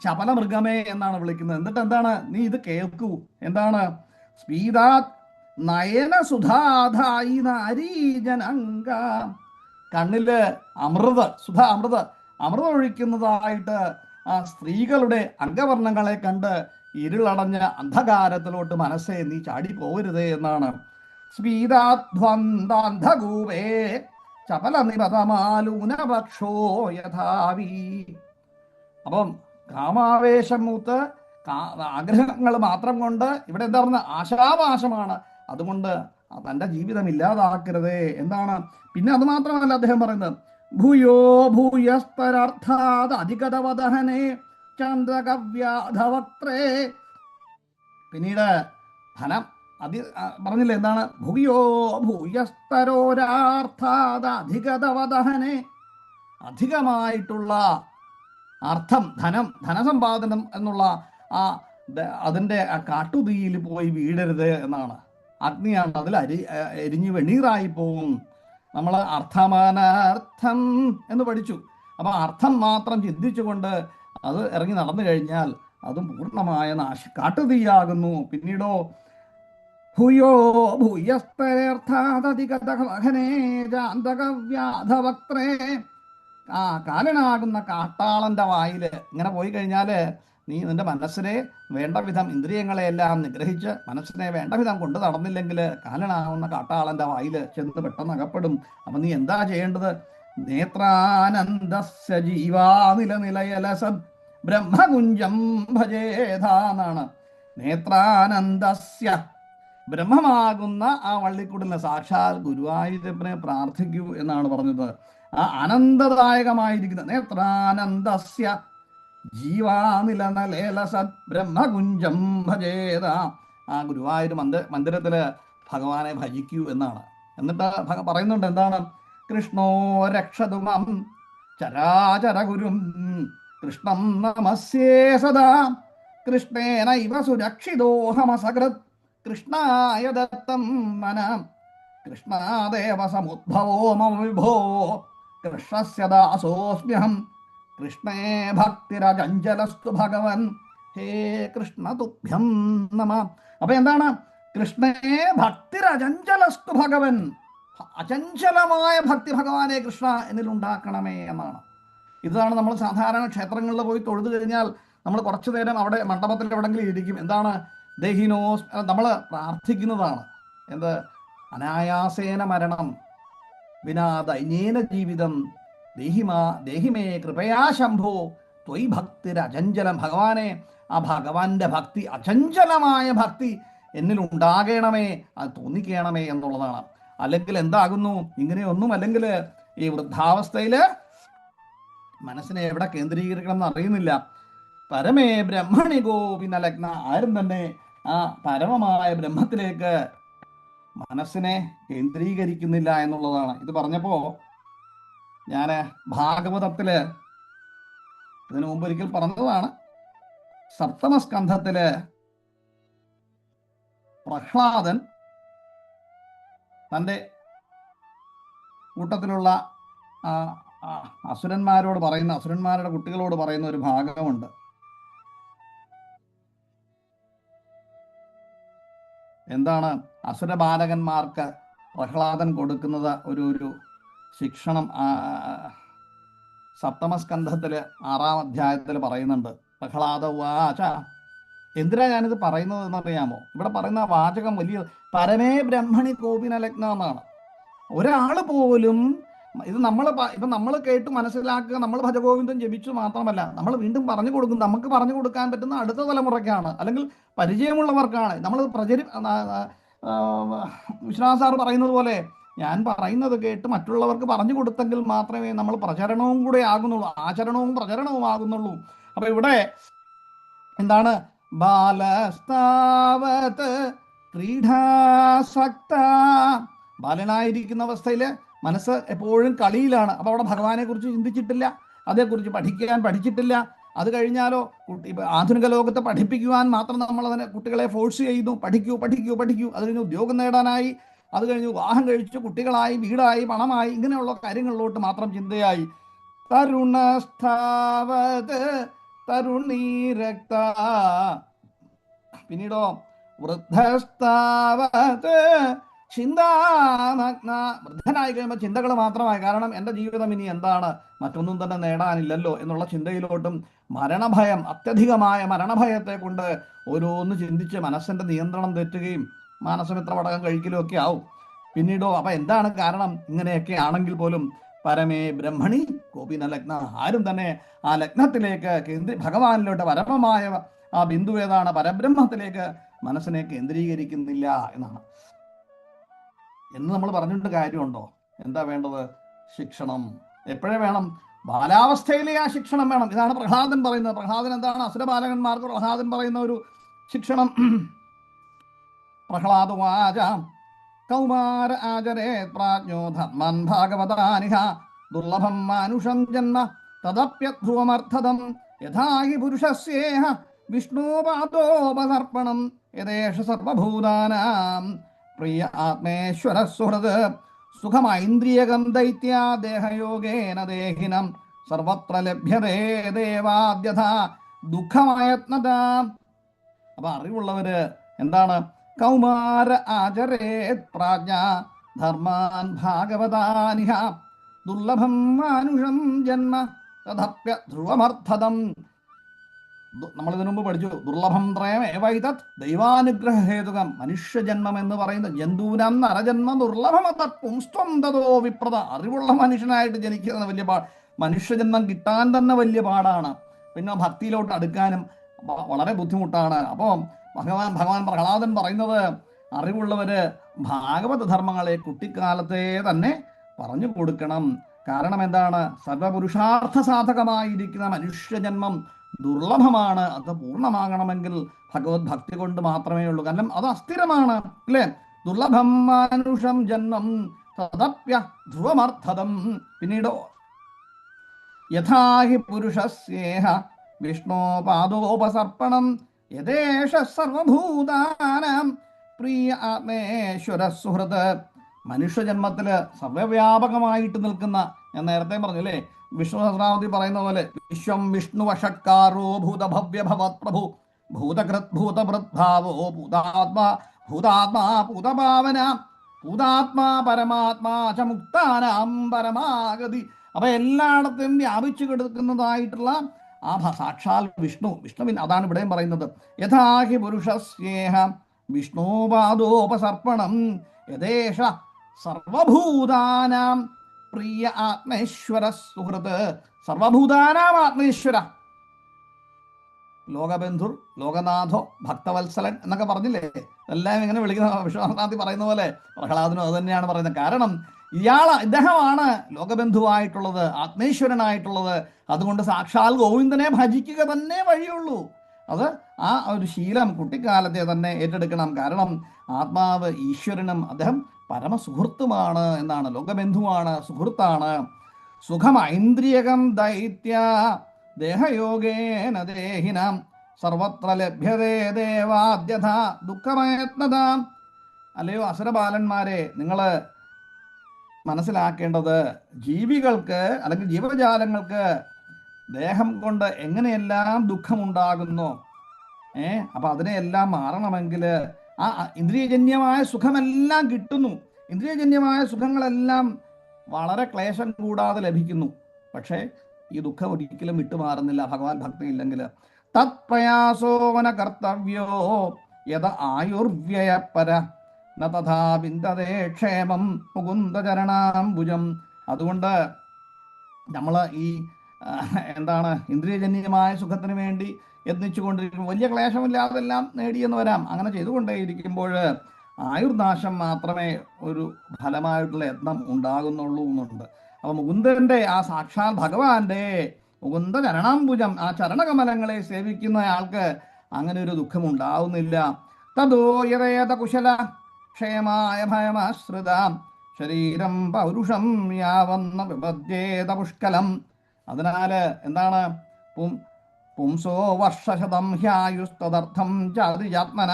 ചപലമൃഗമേ എന്നാണ് വിളിക്കുന്നത് എന്നിട്ട് എന്താണ് നീ ഇത് കേൾക്കൂ എന്താണ് സ്പീദാത് നയന സുധാധായി നാരീജനംഗ കണ്ണില് അമൃത ഒഴിക്കുന്നതായിട്ട് ആ സ്ത്രീകളുടെ അംഗവർണ്ണങ്ങളെ കണ്ട് ഇരുളടഞ്ഞ അന്ധകാരത്തിലോട്ട് മനസ്സേ നീ ചാടി പോകരുതേ എന്നാണ് സ്പീദാധ്വന്ദാന്ധകൂപേ ചപല നിപതമാലൂനപക്ഷോ യഥാവി. അപ്പം കാമാവേശം മൂത്ത് ആഗ്രഹങ്ങൾ മാത്രം കൊണ്ട് ഇവിടെ എന്താ പറഞ്ഞ ആശാപാശമാണ്. അതുകൊണ്ട് തൻ്റെ ജീവിതം ഇല്ലാതാക്കരുതേ എന്താണ്. പിന്നെ അത് മാത്രമല്ല അദ്ദേഹം പറയുന്നത്, ഭൂയോ ഭൂയസ്തരർത്ഥാത് അധികതവദഹനേ ചന്ദ്രകവ്യാധവക്ത്രേ. പിന്നീട് ധനം പറഞ്ഞില്ലേ എന്താണ്, ഭൂയോ ഭൂയസ്തരോരാർത്ഥാത് അധികതവദഹനേ, അധികമായിട്ടുള്ള അർത്ഥം ധനസമ്പാദനം എന്നുള്ള അതിൻ്റെ ആ കാട്ടുതീയിൽ പോയി വീഴരുത് എന്നാണ്. അഗ്നിയാണ്, അതിൽ എരിഞ്ഞ് വെണ്ണീറായി പോവും. നമ്മൾ അർത്ഥമാനർത്ഥം എന്ന് പഠിച്ചു. അപ്പം അർത്ഥം മാത്രം ചിന്തിച്ചുകൊണ്ട് അത് ഇറങ്ങി നടന്നു കഴിഞ്ഞാൽ അതും പൂർണ്ണമായ കാട്ടുതീയാകുന്നു. പിന്നീടോ ഭൂയോ ഭൂയസ്തരർത്ഥാതധികതകവ്യാധവക്ത്രേ, കാലനാകുന്ന കാട്ടാളന്റെ വായിൽ ഇങ്ങനെ പോയി കഴിഞ്ഞാൽ നീ നിന്റെ മനസ്സിനെ വേണ്ട വിധം ഇന്ദ്രിയങ്ങളെയെല്ലാം നിഗ്രഹിച്ച് മനസ്സിനെ വേണ്ട വിധം കൊണ്ട് നടന്നില്ലെങ്കിൽ കാലനാകുന്ന കാട്ടാളന്റെ വായിൽ ചെന്ന് പെട്ടെന്ന് അകപ്പെടും. അപ്പം നീ എന്താ ചെയ്യേണ്ടത്? നേത്രാനന്ദസ്യ ജീവാനിലനിലയലസൻ ബ്രഹ്മകുഞ്ചം ഭജേധാ എന്നാണ്. നേത്രാനന്ദസ്യ, ബ്രഹ്മമാകുന്ന ആ വള്ളിക്കുടലിനെ സാക്ഷാൽ ഗുരുവായൂരപ്പനെ പ്രാർത്ഥിക്കൂ എന്നാണ് പറഞ്ഞത്. ആ ആനന്ദദായകമായിരിക്കുന്ന നേത്രാനന്ദസ്യ ജീവാനിലനലേലസത് ബ്രഹ്മകുഞ്ചം ഭജേത, ആ ഗുരുവായൂർ മന്ദിരത്തില് ഭഗവാനെ ഭജിക്കൂ എന്നാണ്. എന്നിട്ട് പറയുന്നുണ്ട് എന്താണ്, കൃഷ്ണോ രക്ഷതുമം ചരാചര ഗുരും കൃഷ്ണം നമസ്യേ സദാ കൃഷ്ണേനൈവ സുരക്ഷിതോഹമസകൃത് കൃഷ്ണായ ദത്തം മനം കൃഷ്ണാദേവ സമുദ്ഭവോ മമ വിഭോ കൃഷ്ണസ്യ ദാസോസ്മ്യഹം കൃഷ്ണേ ഭക്തിരചഞ്ചലസ്തു ഭഗവൻ ഹേ കൃഷ്ണ തുഭ്യം നമ. അപ്പൊ എന്താണ്, കൃഷ്ണേ ഭക്തിരചഞ്ചലസ്തു ഭഗവൻ, അചഞ്ചലമായ ഭക്തി ഭഗവാനെ കൃഷ്ണ എന്നിലുണ്ടാക്കണമേ എന്നാണ്. ഇതാണ് നമ്മൾ സാധാരണ ക്ഷേത്രങ്ങളിൽ പോയി തൊഴുതു കഴിഞ്ഞാൽ നമ്മൾ കുറച്ചു നേരം അവിടെ മണ്ഡപത്തിൽ എവിടെങ്കിലും ഇരിക്കും. എന്താണ്, ദേഹിനോസ് നമ്മൾ പ്രാർത്ഥിക്കുന്നതാണ്. എന്ത്, അനായാസേന മരണം വിനാ ദൈന്യേന ജീവിതം ദേഹിമേ കൃപയാ ശംഭോ ത്വയി ഭക്തിരചഞ്ചലം. ഭഗവാനെ, ആ ഭഗവാന്റെ ഭക്തി, അചഞ്ചലമായ ഭക്തി എന്നിലുണ്ടാകണമേ, അത് തോന്നിക്കണമേ എന്നുള്ളതാണ്. അല്ലെങ്കിൽ എന്താകുന്നു, ഇങ്ങനെയൊന്നും അല്ലെങ്കിൽ ഈ വൃദ്ധാവസ്ഥയിൽ മനസ്സിനെ എവിടെ കേന്ദ്രീകരിക്കണം എന്ന് അറിയുന്നില്ല. പരമേ ബ്രഹ്മണി ഗോപിനലഗ്ന, ആരും തന്നെ ആ പരമമായ ബ്രഹ്മത്തിലേക്ക് മനസ്സിനെ കേന്ദ്രീകരിക്കുന്നില്ല എന്നുള്ളതാണ്. ഇത് പറഞ്ഞപ്പോൾ ഞാൻ ഭാഗവതത്തില് ഇതിനു മുമ്പ് ഒരിക്കൽ പറഞ്ഞതാണ്. സപ്തമസ്കന്ധത്തില് പ്രഹ്ലാദൻ തൻ്റെ കൂട്ടത്തിലുള്ള അസുരന്മാരുടെ കുട്ടികളോട് പറയുന്ന ഒരു ഭാഗമുണ്ട്. എന്താണ്, അസുര ബാലകന്മാർക്ക് പ്രഹ്ലാദൻ കൊടുക്കുന്നത് ഒരു ശിക്ഷണം സപ്തമസ്കന്ധത്തില് 6-ാം അധ്യായത്തിൽ പറയുന്നുണ്ട്. പ്രഹ്ലാദ വാച. എന്തിനാ ഞാനിത് പറയുന്നത് എന്നറിയാമോ? ഇവിടെ പറയുന്ന വാചകം വലിയ, പരമേ ബ്രഹ്മണി കോപിനലഗ്ന എന്നാണ്. ഒരാള് പോലും ഇത് നമ്മൾ കേട്ട് മനസ്സിലാക്കുക, നമ്മൾ ഭജഗോവിന്ദം ജപിച്ചു മാത്രമല്ല, നമ്മൾ വീണ്ടും പറഞ്ഞു കൊടുക്കും. നമുക്ക് പറഞ്ഞു കൊടുക്കാൻ പറ്റുന്ന അടുത്ത തലമുറയ്ക്കാണ്, അല്ലെങ്കിൽ പരിചയമുള്ളവർക്കാണ്. നമ്മൾ വിശ്വനാഥ് സാർ പറയുന്നത് പോലെ ഞാൻ പറയുന്നത് കേട്ട് മറ്റുള്ളവർക്ക് പറഞ്ഞു കൊടുത്തെങ്കിൽ മാത്രമേ നമ്മൾ പ്രചരണവും കൂടെ ആകുന്നുള്ളൂ, ആചരണവും പ്രചരണവും ആകുന്നുള്ളൂ. അപ്പൊ ഇവിടെ എന്താണ്, ബാലസ്താവത് ക്രീഡാസക്ത, ബാലനായിരിക്കുന്ന അവസ്ഥയിൽ മനസ്സ് എപ്പോഴും കളിയിലാണ്. അപ്പോൾ അവിടെ ഭഗവാനെ കുറിച്ച് ചിന്തിച്ചിട്ടില്ല, അതേക്കുറിച്ച് പഠിച്ചിട്ടില്ല. അത് കഴിഞ്ഞാലോ ആധുനിക ലോകത്തെ പഠിപ്പിക്കുവാൻ മാത്രം നമ്മൾ അതിനെ കുട്ടികളെ ഫോഴ്സ് ചെയ്യുന്നു. പഠിക്കൂ. അത് കഴിഞ്ഞ് ഉദ്യോഗം നേടാനായി, അത് കഴിഞ്ഞ് വിവാഹം കഴിച്ചു, കുട്ടികളായി, വീടായി, പണമായി, ഇങ്ങനെയുള്ള കാര്യങ്ങളിലോട്ട് മാത്രം ചിന്തയായി. തരുണസ്ഥാവത് തരുണീരക്ത, പിന്നീടോ വൃദ്ധസ്ഥാവത് ചിന്താനഗ്ന, വൃദ്ധനായി കഴിയുമ്പോൾ ചിന്തകൾ മാത്രമായി. കാരണം എൻ്റെ ജീവിതം ഇനി എന്താണ്, മറ്റൊന്നും തന്നെ നേടാനില്ലല്ലോ എന്നുള്ള ചിന്തയിലോട്ടും മരണഭയം, അത്യധികമായ മരണഭയത്തെ കൊണ്ട് ഓരോന്ന് ചിന്തിച്ച് മനസ്സിൻ്റെ നിയന്ത്രണം തെറ്റുകയും മാനസമിത്ര വടകം കഴിക്കലും ഒക്കെ ആവും. പിന്നീടോ അപ്പൊ എന്താണ് കാരണം? ഇങ്ങനെയൊക്കെ ആണെങ്കിൽ പോലും പരമേ ബ്രഹ്മണി കോപിന ലഗ്ന, ആരും തന്നെ ആ ലഗ്നത്തിലേക്ക് ഭഗവാനിലോട്ട് പരമമായ ആ ബിന്ദു ഏതാണ്, പരബ്രഹ്മത്തിലേക്ക് മനസ്സിനെ കേന്ദ്രീകരിക്കുന്നില്ല എന്നാണ്. എന്ന് നമ്മൾ പറഞ്ഞിട്ട് കാര്യമുണ്ടോ? എന്താ വേണ്ടത്? ശിക്ഷണം. എപ്പോഴേ വേണം? ബാലാവസ്ഥയിലെ ആ ശിക്ഷണം വേണം. ഇതാണ് പ്രഹ്ലാദൻ പറയുന്നത്. പ്രഹ്ലാദൻ എന്താണ്? അസുരബാലകന്മാർക്ക് പ്രഹ്ലാദൻ പറയുന്ന ഒരു ശിക്ഷണം. പ്രഹ്ലാദവാച കൗമാര ആചരേ പ്രാജ്ഞോ ധർമ്മൻ ഭാഗവതാനിഹ ദുർലഭം മാനുഷം ജന്മ തദപ്യധ്രുവമർത്ഥദം യഥാ ഹി പുരുഷസ്യേഹ വിഷ്ണുപാദോപസർപ്പണം യഥേഷ സർവഭൂതാനാം പ്രിയ ആത്മേശ്വര സുഹൃത് സുഖമൈന്ദ്രിയകം ദൈത്യാ ദേഹയോഗേന ദേഹിനം സർവത്ര ലഭ്യതേ ദേവാദ്യഥ ദുഃഖമയത്നത. അപ്പൊ അറിവുള്ളവര് എന്താണ്? കൗമാര ആചരേത് പ്രാജ്ഞ ധർമാൻ ഭാഗവതാനിഹ ദുർലഭം മാനുഷം ജന്മ തദപ്യ ധ്രുവമർത്ഥദം. നമ്മൾ ഇതിനു മുമ്പ് പഠിച്ചു, ദുർലഭം ത്രയമേവൈതത് ദൈവാനുഗ്രഹേതുകം. മനുഷ്യജന്മം എന്ന് പറയുന്നത് ജന്തൂനം നരജന്മം ദുർലഭമതത് പുംസ്ത്വം തതോ വിപ്രത. അറിവുള്ള മനുഷ്യനായിട്ട് ജനിക്കുന്നത് വലിയ മനുഷ്യജന്മം കിട്ടാൻ തന്നെ വലിയ പാടാണ്. പിന്നെ ഭക്തിയിലോട്ട് അടുക്കാനും വളരെ ബുദ്ധിമുട്ടാണ്. അപ്പോൾ ഭഗവാൻ പ്രഹ്ലാദൻ പറയുന്നത് അറിവുള്ളവര് ഭാഗവത ധർമ്മങ്ങളെ കുട്ടിക്കാലത്തെ തന്നെ പറഞ്ഞു കൊടുക്കണം. കാരണം എന്താണ്? സർവപുരുഷാർത്ഥ സാധകമായിരിക്കുന്ന മനുഷ്യജന്മം ദുർലഭമാണ്. അത് പൂർണ്ണമാകണമെങ്കിൽ ഭഗവത് ഭക്തി കൊണ്ട് മാത്രമേ ഉള്ളൂ. കാരണം അത് അസ്ഥിരമാണ്, അല്ലേ? ദുർലഭം മാനുഷം ജന്മം തദപ്യ ധ്രുവമർത്ഥദം. പിന്നീട് യഥാ ഹി പുരുഷസ്യേഹ വിഷ്ണോപാദോപസർപ്പണം യഥേഷ സർവഭൂതാനാം പ്രിയ ആത്മേശ്വര സുഹൃത്. മനുഷ്യജന്മത്തില് സർവവ്യാപകമായിട്ട് നിൽക്കുന്ന, ഞാൻ നേരത്തെ പറഞ്ഞു അല്ലേ, വിഷ്ണു സഹസ്രനാമത്തിൽ പറയുന്ന പോലെ വിശ്വം വിഷ്ണു വഷക്കാരോ ഭൂതഭവ്യ ഭവത് പ്രഭു ഭൂതകൃത് ഭൂതഭൃദ്ഭാവോ ഭൂതാത്മാ ഭൂതാത്മാ ഭൂതഭാവന ഭൂതാത്മാ പരമാത്മാ ച മുക്താനാം പരമാഗതി. അപ്പൊ എല്ലായിടത്തും വ്യാപിച്ചു കിടക്കുന്നതായിട്ടുള്ള ആ സാക്ഷാൽ വിഷ്ണുവിൻ അതാണ് ഇവിടെയും പറയുന്നത്. യഥാഹി പുരുഷസ്യേഹ വിഷ്ണുപാദോപസർപ്പണം യഥേഷ സർവഭൂതാനാം പ്രിയ ആത്മേശ്വര സുഹൃത്ത്. സർവഭൂതാനാം ആത്മേശ്വര, ലോകബന്ധുർ ലോകനാഥോ ഭക്തവത്സലൻ എന്നൊക്കെ പറഞ്ഞില്ലേ? എല്ലാം ഇങ്ങനെ വിളിക്കുന്ന വിശ്വാസനാഥി പറയുന്ന പോലെ പ്രഹ്ലാദനും അത് തന്നെയാണ് പറയുന്നത്. കാരണം ഇദ്ദേഹമാണ് ലോകബന്ധുവായിട്ടുള്ളത്, ആത്മേശ്വരനായിട്ടുള്ളത്. അതുകൊണ്ട് സാക്ഷാൽ ഗോവിന്ദനെ ഭജിക്കുക തന്നെ വഴിയുള്ളൂ. അത് ആ ഒരു ശീലം കുട്ടിക്കാലത്തെ തന്നെ ഏറ്റെടുക്കണം. കാരണം ആത്മാവ് ഈശ്വരനും അദ്ദേഹം പരമസുഹൃത്തുമാണ് എന്നാണ്, ലോകബന്ധുവാണ്, സുഹൃത്താണ്. സുഖമൈന്ദ്രിയകം ദൈത്യ ദേഹയോഗേന ദേഹിനാം സർവത്ര ലഭ്യതേ ദേവാദ്യഥ ദുഃഖമയത്നത. അല്ലയോ അസുരബാലന്മാരെ, നിങ്ങൾ മനസ്സിലാക്കേണ്ടത് ജീവികൾക്ക് അല്ലെങ്കിൽ ജീവജാലങ്ങൾക്ക് ദേഹം കൊണ്ട് എങ്ങനെയെല്ലാം ദുഃഖമുണ്ടാകുന്നു, അപ്പൊ അതിനെയെല്ലാം മാറണമെങ്കിൽ ആ ഇന്ദ്രിയജന്യമായ സുഖമെല്ലാം കിട്ടുന്നു. ഇന്ദ്രിയജന്യമായ സുഖങ്ങളെല്ലാം വളരെ ക്ലേശം കൂടാതെ ലഭിക്കുന്നു. പക്ഷേ ഈ ദുഃഖം ഒരിക്കലും വിട്ടുമാറുന്നില്ല ഭഗവാൻ ഭക്തി ഇല്ലെങ്കിൽ. തത് പ്രയാസോവന കർത്തവ്യോ യഥ ആയുർവ്യയപര ന തഥാ ബിന്ദതേ ക്ഷേമം മുകുന്ദചരണാംബുജം. അതുകൊണ്ട് നമ്മൾ ഈ എന്താണ് ഇന്ദ്രിയജന്യമായ സുഖത്തിന് വേണ്ടി യത്നിച്ചുകൊണ്ടിരിക്കും. വലിയ ക്ലേശമില്ലാതെല്ലാം നേടിയെന്ന് വരാം. അങ്ങനെ ചെയ്തുകൊണ്ടേയിരിക്കുമ്പോൾ ആയുർനാശം മാത്രമേ ഒരു ഫലമായിട്ടുള്ള യത്നം ഉണ്ടാകുന്നുള്ളൂ എന്നുണ്ട്. അപ്പൊ മുകുന്ദന്റെ ആ സാക്ഷാൽ ഭഗവാന്റെ മുകുന്ദ ചരണാംബുജം, ആ ചരണകമലങ്ങളെ സേവിക്കുന്ന ആൾക്ക് അങ്ങനെ ഒരു ദുഃഖം ഉണ്ടാവുന്നില്ല. തതോ യതേത കുശല ക്ഷേമായ ഭയമാശ്രിത ശരീരം പൗരുഷം യാവന്ന വിപദ്യേത പുഷ്കലം. അതിനാല് എന്താണ്? പുംസോ വർഷശതം ഹ്യായുസ്തദർത്ഥം ചാതിജാത്മന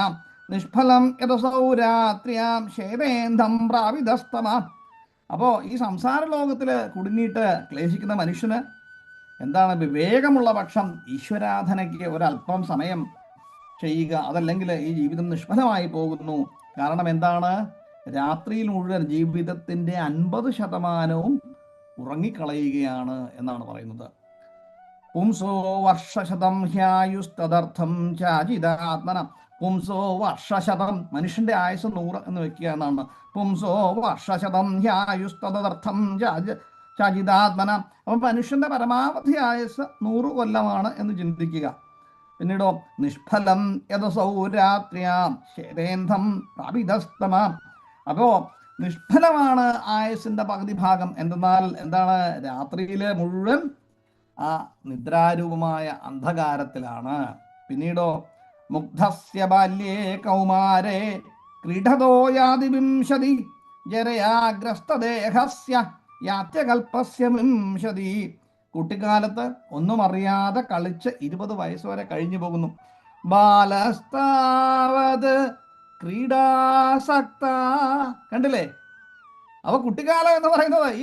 നിഷ്ഫലം യഥസൗരാത്രിയാം ശേവേന്ധം പ്രാവിധസ്തമ. അപ്പോൾ ഈ സംസാര ലോകത്തിൽ കുടുങ്ങിയിട്ട് ക്ലേശിക്കുന്ന മനുഷ്യന് എന്താണ്? വിവേകമുള്ള പക്ഷം ഈശ്വരാധനയ്ക്ക് ഒരല്പം സമയം ചെയ്യുക, അതല്ലെങ്കിൽ ഈ ജീവിതം നിഷ്ഫലമായി പോകുന്നു. കാരണം എന്താണ്? രാത്രിയിൽ മുഴുവൻ ജീവിതത്തിൻ്റെ 50% ഉറങ്ങിക്കളയുകയാണ് എന്നാണ് പറയുന്നത്. പുംസോ വർഷശതം ഹ്യായുസ്തദർത്ഥം ചാജിതാത്മന പുംസോ വർഷശതം, മനുഷ്യന്റെ ആയുസ് 100 എന്ന് വെക്കുക എന്നാണ്. പുംസോ വർഷശതം ഹ്യായുസ്തദർത്ഥം ചാജിതാത്മന. അപ്പം മനുഷ്യന്റെ പരമാവധി ആയുസ് 100 കൊല്ലമാണ് എന്ന് ചിന്തിക്കുക. പിന്നീടോ നിഷ്ഫലം യഥസൗരാത്ര്യാം ശേതേന്ധം പ്രാപിതസ്തമ. അപ്പോ നിഷ്ഫലമാണ് ആയുസിന്റെ പകുതി ഭാഗം. എന്താണ്? രാത്രിയിലെ മുഴുവൻ ആ നിദ്രാരൂപമായ അന്ധകാരത്തിലാണ്. പിന്നീടോ മുഗ്ധസ്യ ബാല്യേ കൗമാരേ ക്രീഡതോ യാതി വിംശതി ജരയാഗ്രസ്തദേഹസ്യ യാത്യകൽപ്പസ്യ വിംശതി. കുട്ടിക്കാലത്ത് ഒന്നും അറിയാതെ കളിച്ച് 20 വയസ്സ് വരെ കഴിഞ്ഞു പോകുന്നു. ബാലസ്താവത് ക്രീഡാസക്ത. കണ്ടില്ലേ? അപ്പൊ കുട്ടിക്കാലം എന്ന് പറയുന്നത് ഈ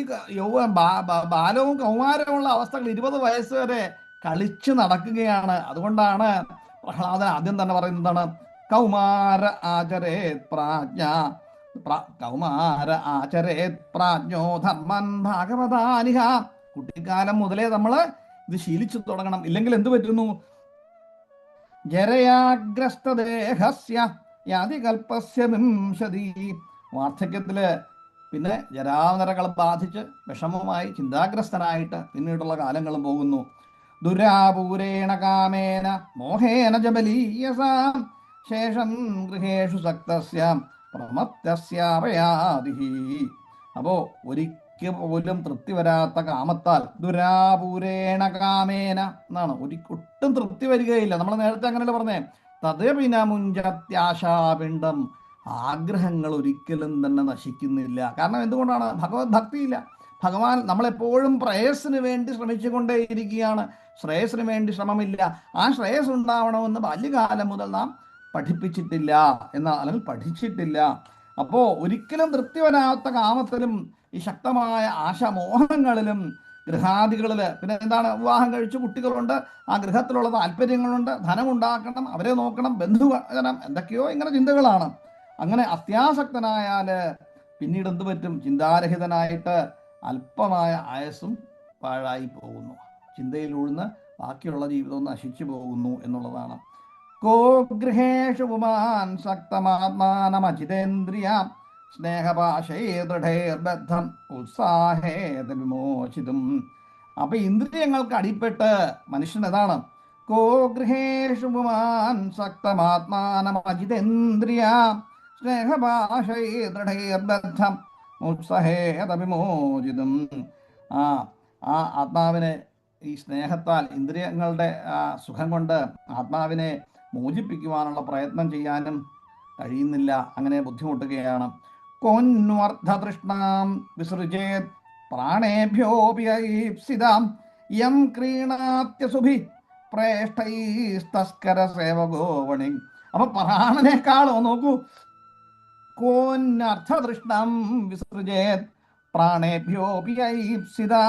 ബാലവും കൗമാരമുള്ള അവസ്ഥകൾ 20 വയസ്സ് വരെ കളിച്ചു നടക്കുകയാണ്. അതുകൊണ്ടാണ് പ്രഹ്ലാദൻ ആദ്യം തന്നെ പറയുന്നതാണ് കൗമാര ആചരേത് പ്രാജ്ഞ കൗമാര ആചരേത് പ്രാജ്ഞോ ധർമ്മൻ ഭാഗവതാനിഹ. കുട്ടിക്കാലം മുതലേ നമ്മൾ ഇത് ശീലിച്ചു തുടങ്ങണം. ഇല്ലെങ്കിൽ എന്ത് പറ്റുന്നു? ജരയാഗ്രസ്തദേഹസ്യ യാതി കൽപ്പസ്യ വിംശതി. വാർദ്ധക്യത്തില് പിന്നെ ജരാനരകൾ ബാധിച്ച് വിഷമമായി ചിന്താഗ്രസ്തനായിട്ട് പിന്നീടുള്ള കാലങ്ങളും പോകുന്നു. ദുരാപൂരേണ കാമേന മോഹേന ജബലീയസാം ശേഷം ഗൃഹേഷു സക്തസ്യ പ്രമത്തസ്യാപയാദിഹി. അപ്പോ ഒരിക്കൽ പോലും തൃപ്തി വരാത്ത കാമത്താൽ, ദുരാപൂരേണ കാമേന എന്നാണ്, ഒട്ടും തൃപ്തി വരികയില്ല. നമ്മൾ നേരത്തെ അങ്ങനെയല്ല പറഞ്ഞേ, തദ്പിന മുഞ്ചത്യാശാപിണ്ഡം. ആഗ്രഹങ്ങൾ ഒരിക്കലും തന്നെ നശിക്കുന്നില്ല. കാരണം എന്തുകൊണ്ടാണ്? ഭഗവത് ഭക്തിയില്ല. ഭഗവാൻ നമ്മളെപ്പോഴും ശ്രേയസ്സിന് വേണ്ടി ശ്രമിച്ചുകൊണ്ടേയിരിക്കുകയാണ്. ശ്രേയസ്സിന് വേണ്ടി ശ്രമമില്ല. ആ ശ്രേയസ് ഉണ്ടാവണമെന്ന് ബാല്യകാലം മുതൽ നാം പഠിപ്പിച്ചിട്ടില്ല, അല്ലെങ്കിൽ പഠിച്ചിട്ടില്ല. അപ്പോ ഒരിക്കലും തൃപ്തി വരാത്ത കാമത്തിലും ഈ ശക്തമായ ആശാമോഹങ്ങളിലും ഗൃഹാദികളില് പിന്നെ എന്താണ്? വിവാഹം കഴിച്ച് കുട്ടികളുണ്ട്, ആ ഗൃഹത്തിലുള്ള താല്പര്യങ്ങളുണ്ട്, ധനമുണ്ടാക്കണം, അവരെ നോക്കണം, ബന്ധുജനം, എന്തൊക്കെയോ ഇങ്ങനെ ചിന്തകളാണ്. അങ്ങനെ അത്യാസക്തനായാല് പിന്നീട് എന്ത് പറ്റും? ചിന്താരഹിതനായിട്ട് അല്പമായ ആയസ്സും പാഴായി പോകുന്നു. ചിന്തയിൽ ഉഴുന്ന് ബാക്കിയുള്ള ജീവിതം നശിച്ചു പോകുന്നു എന്നുള്ളതാണ്. കോ ഗൃഹേഷു പുമാൻ സക്തമാത്മാനമചിതേന്ദ്രിയ സ്നേഹപാശേദൃഢേർബദ്ധം ഉത്സാഹേത വിമോചിതും. അപ്പൊ ഇന്ദ്രിയങ്ങൾക്ക് അടിപ്പെട്ട് മനുഷ്യൻ ഏതാണ്? കോ ഗൃഹേഷു പുമാൻ സക്തമാത്മാനമചിതേന്ദ്രിയ സ്നേഹപാശേദൃഢേർബദ്ധം ഉത്സാഹേത വിമോചിതും. ആ ആത്മാവിനെ ഈ സ്നേഹത്താൽ, ഇന്ദ്രിയങ്ങളുടെ സുഖം കൊണ്ട് ആത്മാവിനെ മോചിപ്പിക്കുവാനുള്ള പ്രയത്നം ചെയ്യാനും കഴിയുന്നില്ല. അങ്ങനെ ബുദ്ധിമുട്ടുകയാണ്. കൊന്വർത്ഥതൃഷ്ണാം വിസൃജേത് പ്രാണേഭ്യോപിയീപ്സിതാം യം ക്രീണാത്യസുഭി പ്രേഷ്ഠൈസ്തസ്കര സേവകോ വണി. അപ്പൊ പ്രാണനേക്കാളോ നോക്കൂ, കോന്നർത്ഥതൃഷ്ണം വിസൃജേത് പ്രാണേഭ്യോപിയീപ്സിതാ.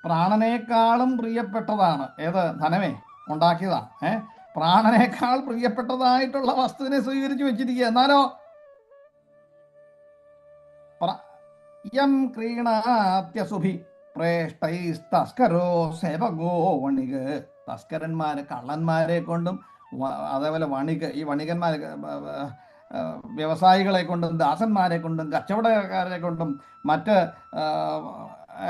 പ്രാണനേക്കാളും പ്രിയപ്പെട്ടതാണ് ഏത്? ധനമേ, ഉണ്ടാക്കിയതാ. പ്രാണനേക്കാൾ പ്രിയപ്പെട്ടതായിട്ടുള്ള വസ്തുവിനെ സ്വീകരിച്ചു വെച്ചിരിക്കുക. എന്നാലോ യം ക്രീണാത്യസുഭി പ്രേഷ്ഠൈസ്തസ്കരോ സേവകോ വണിക്. തസ്കരന്മാര്, കള്ളന്മാരെ കൊണ്ടും അതേപോലെ ഈ വണികന്മാരെ, വ്യവസായികളെ കൊണ്ടും ദാസന്മാരെ കൊണ്ടും കച്ചവടക്കാരെ കൊണ്ടും മറ്റ്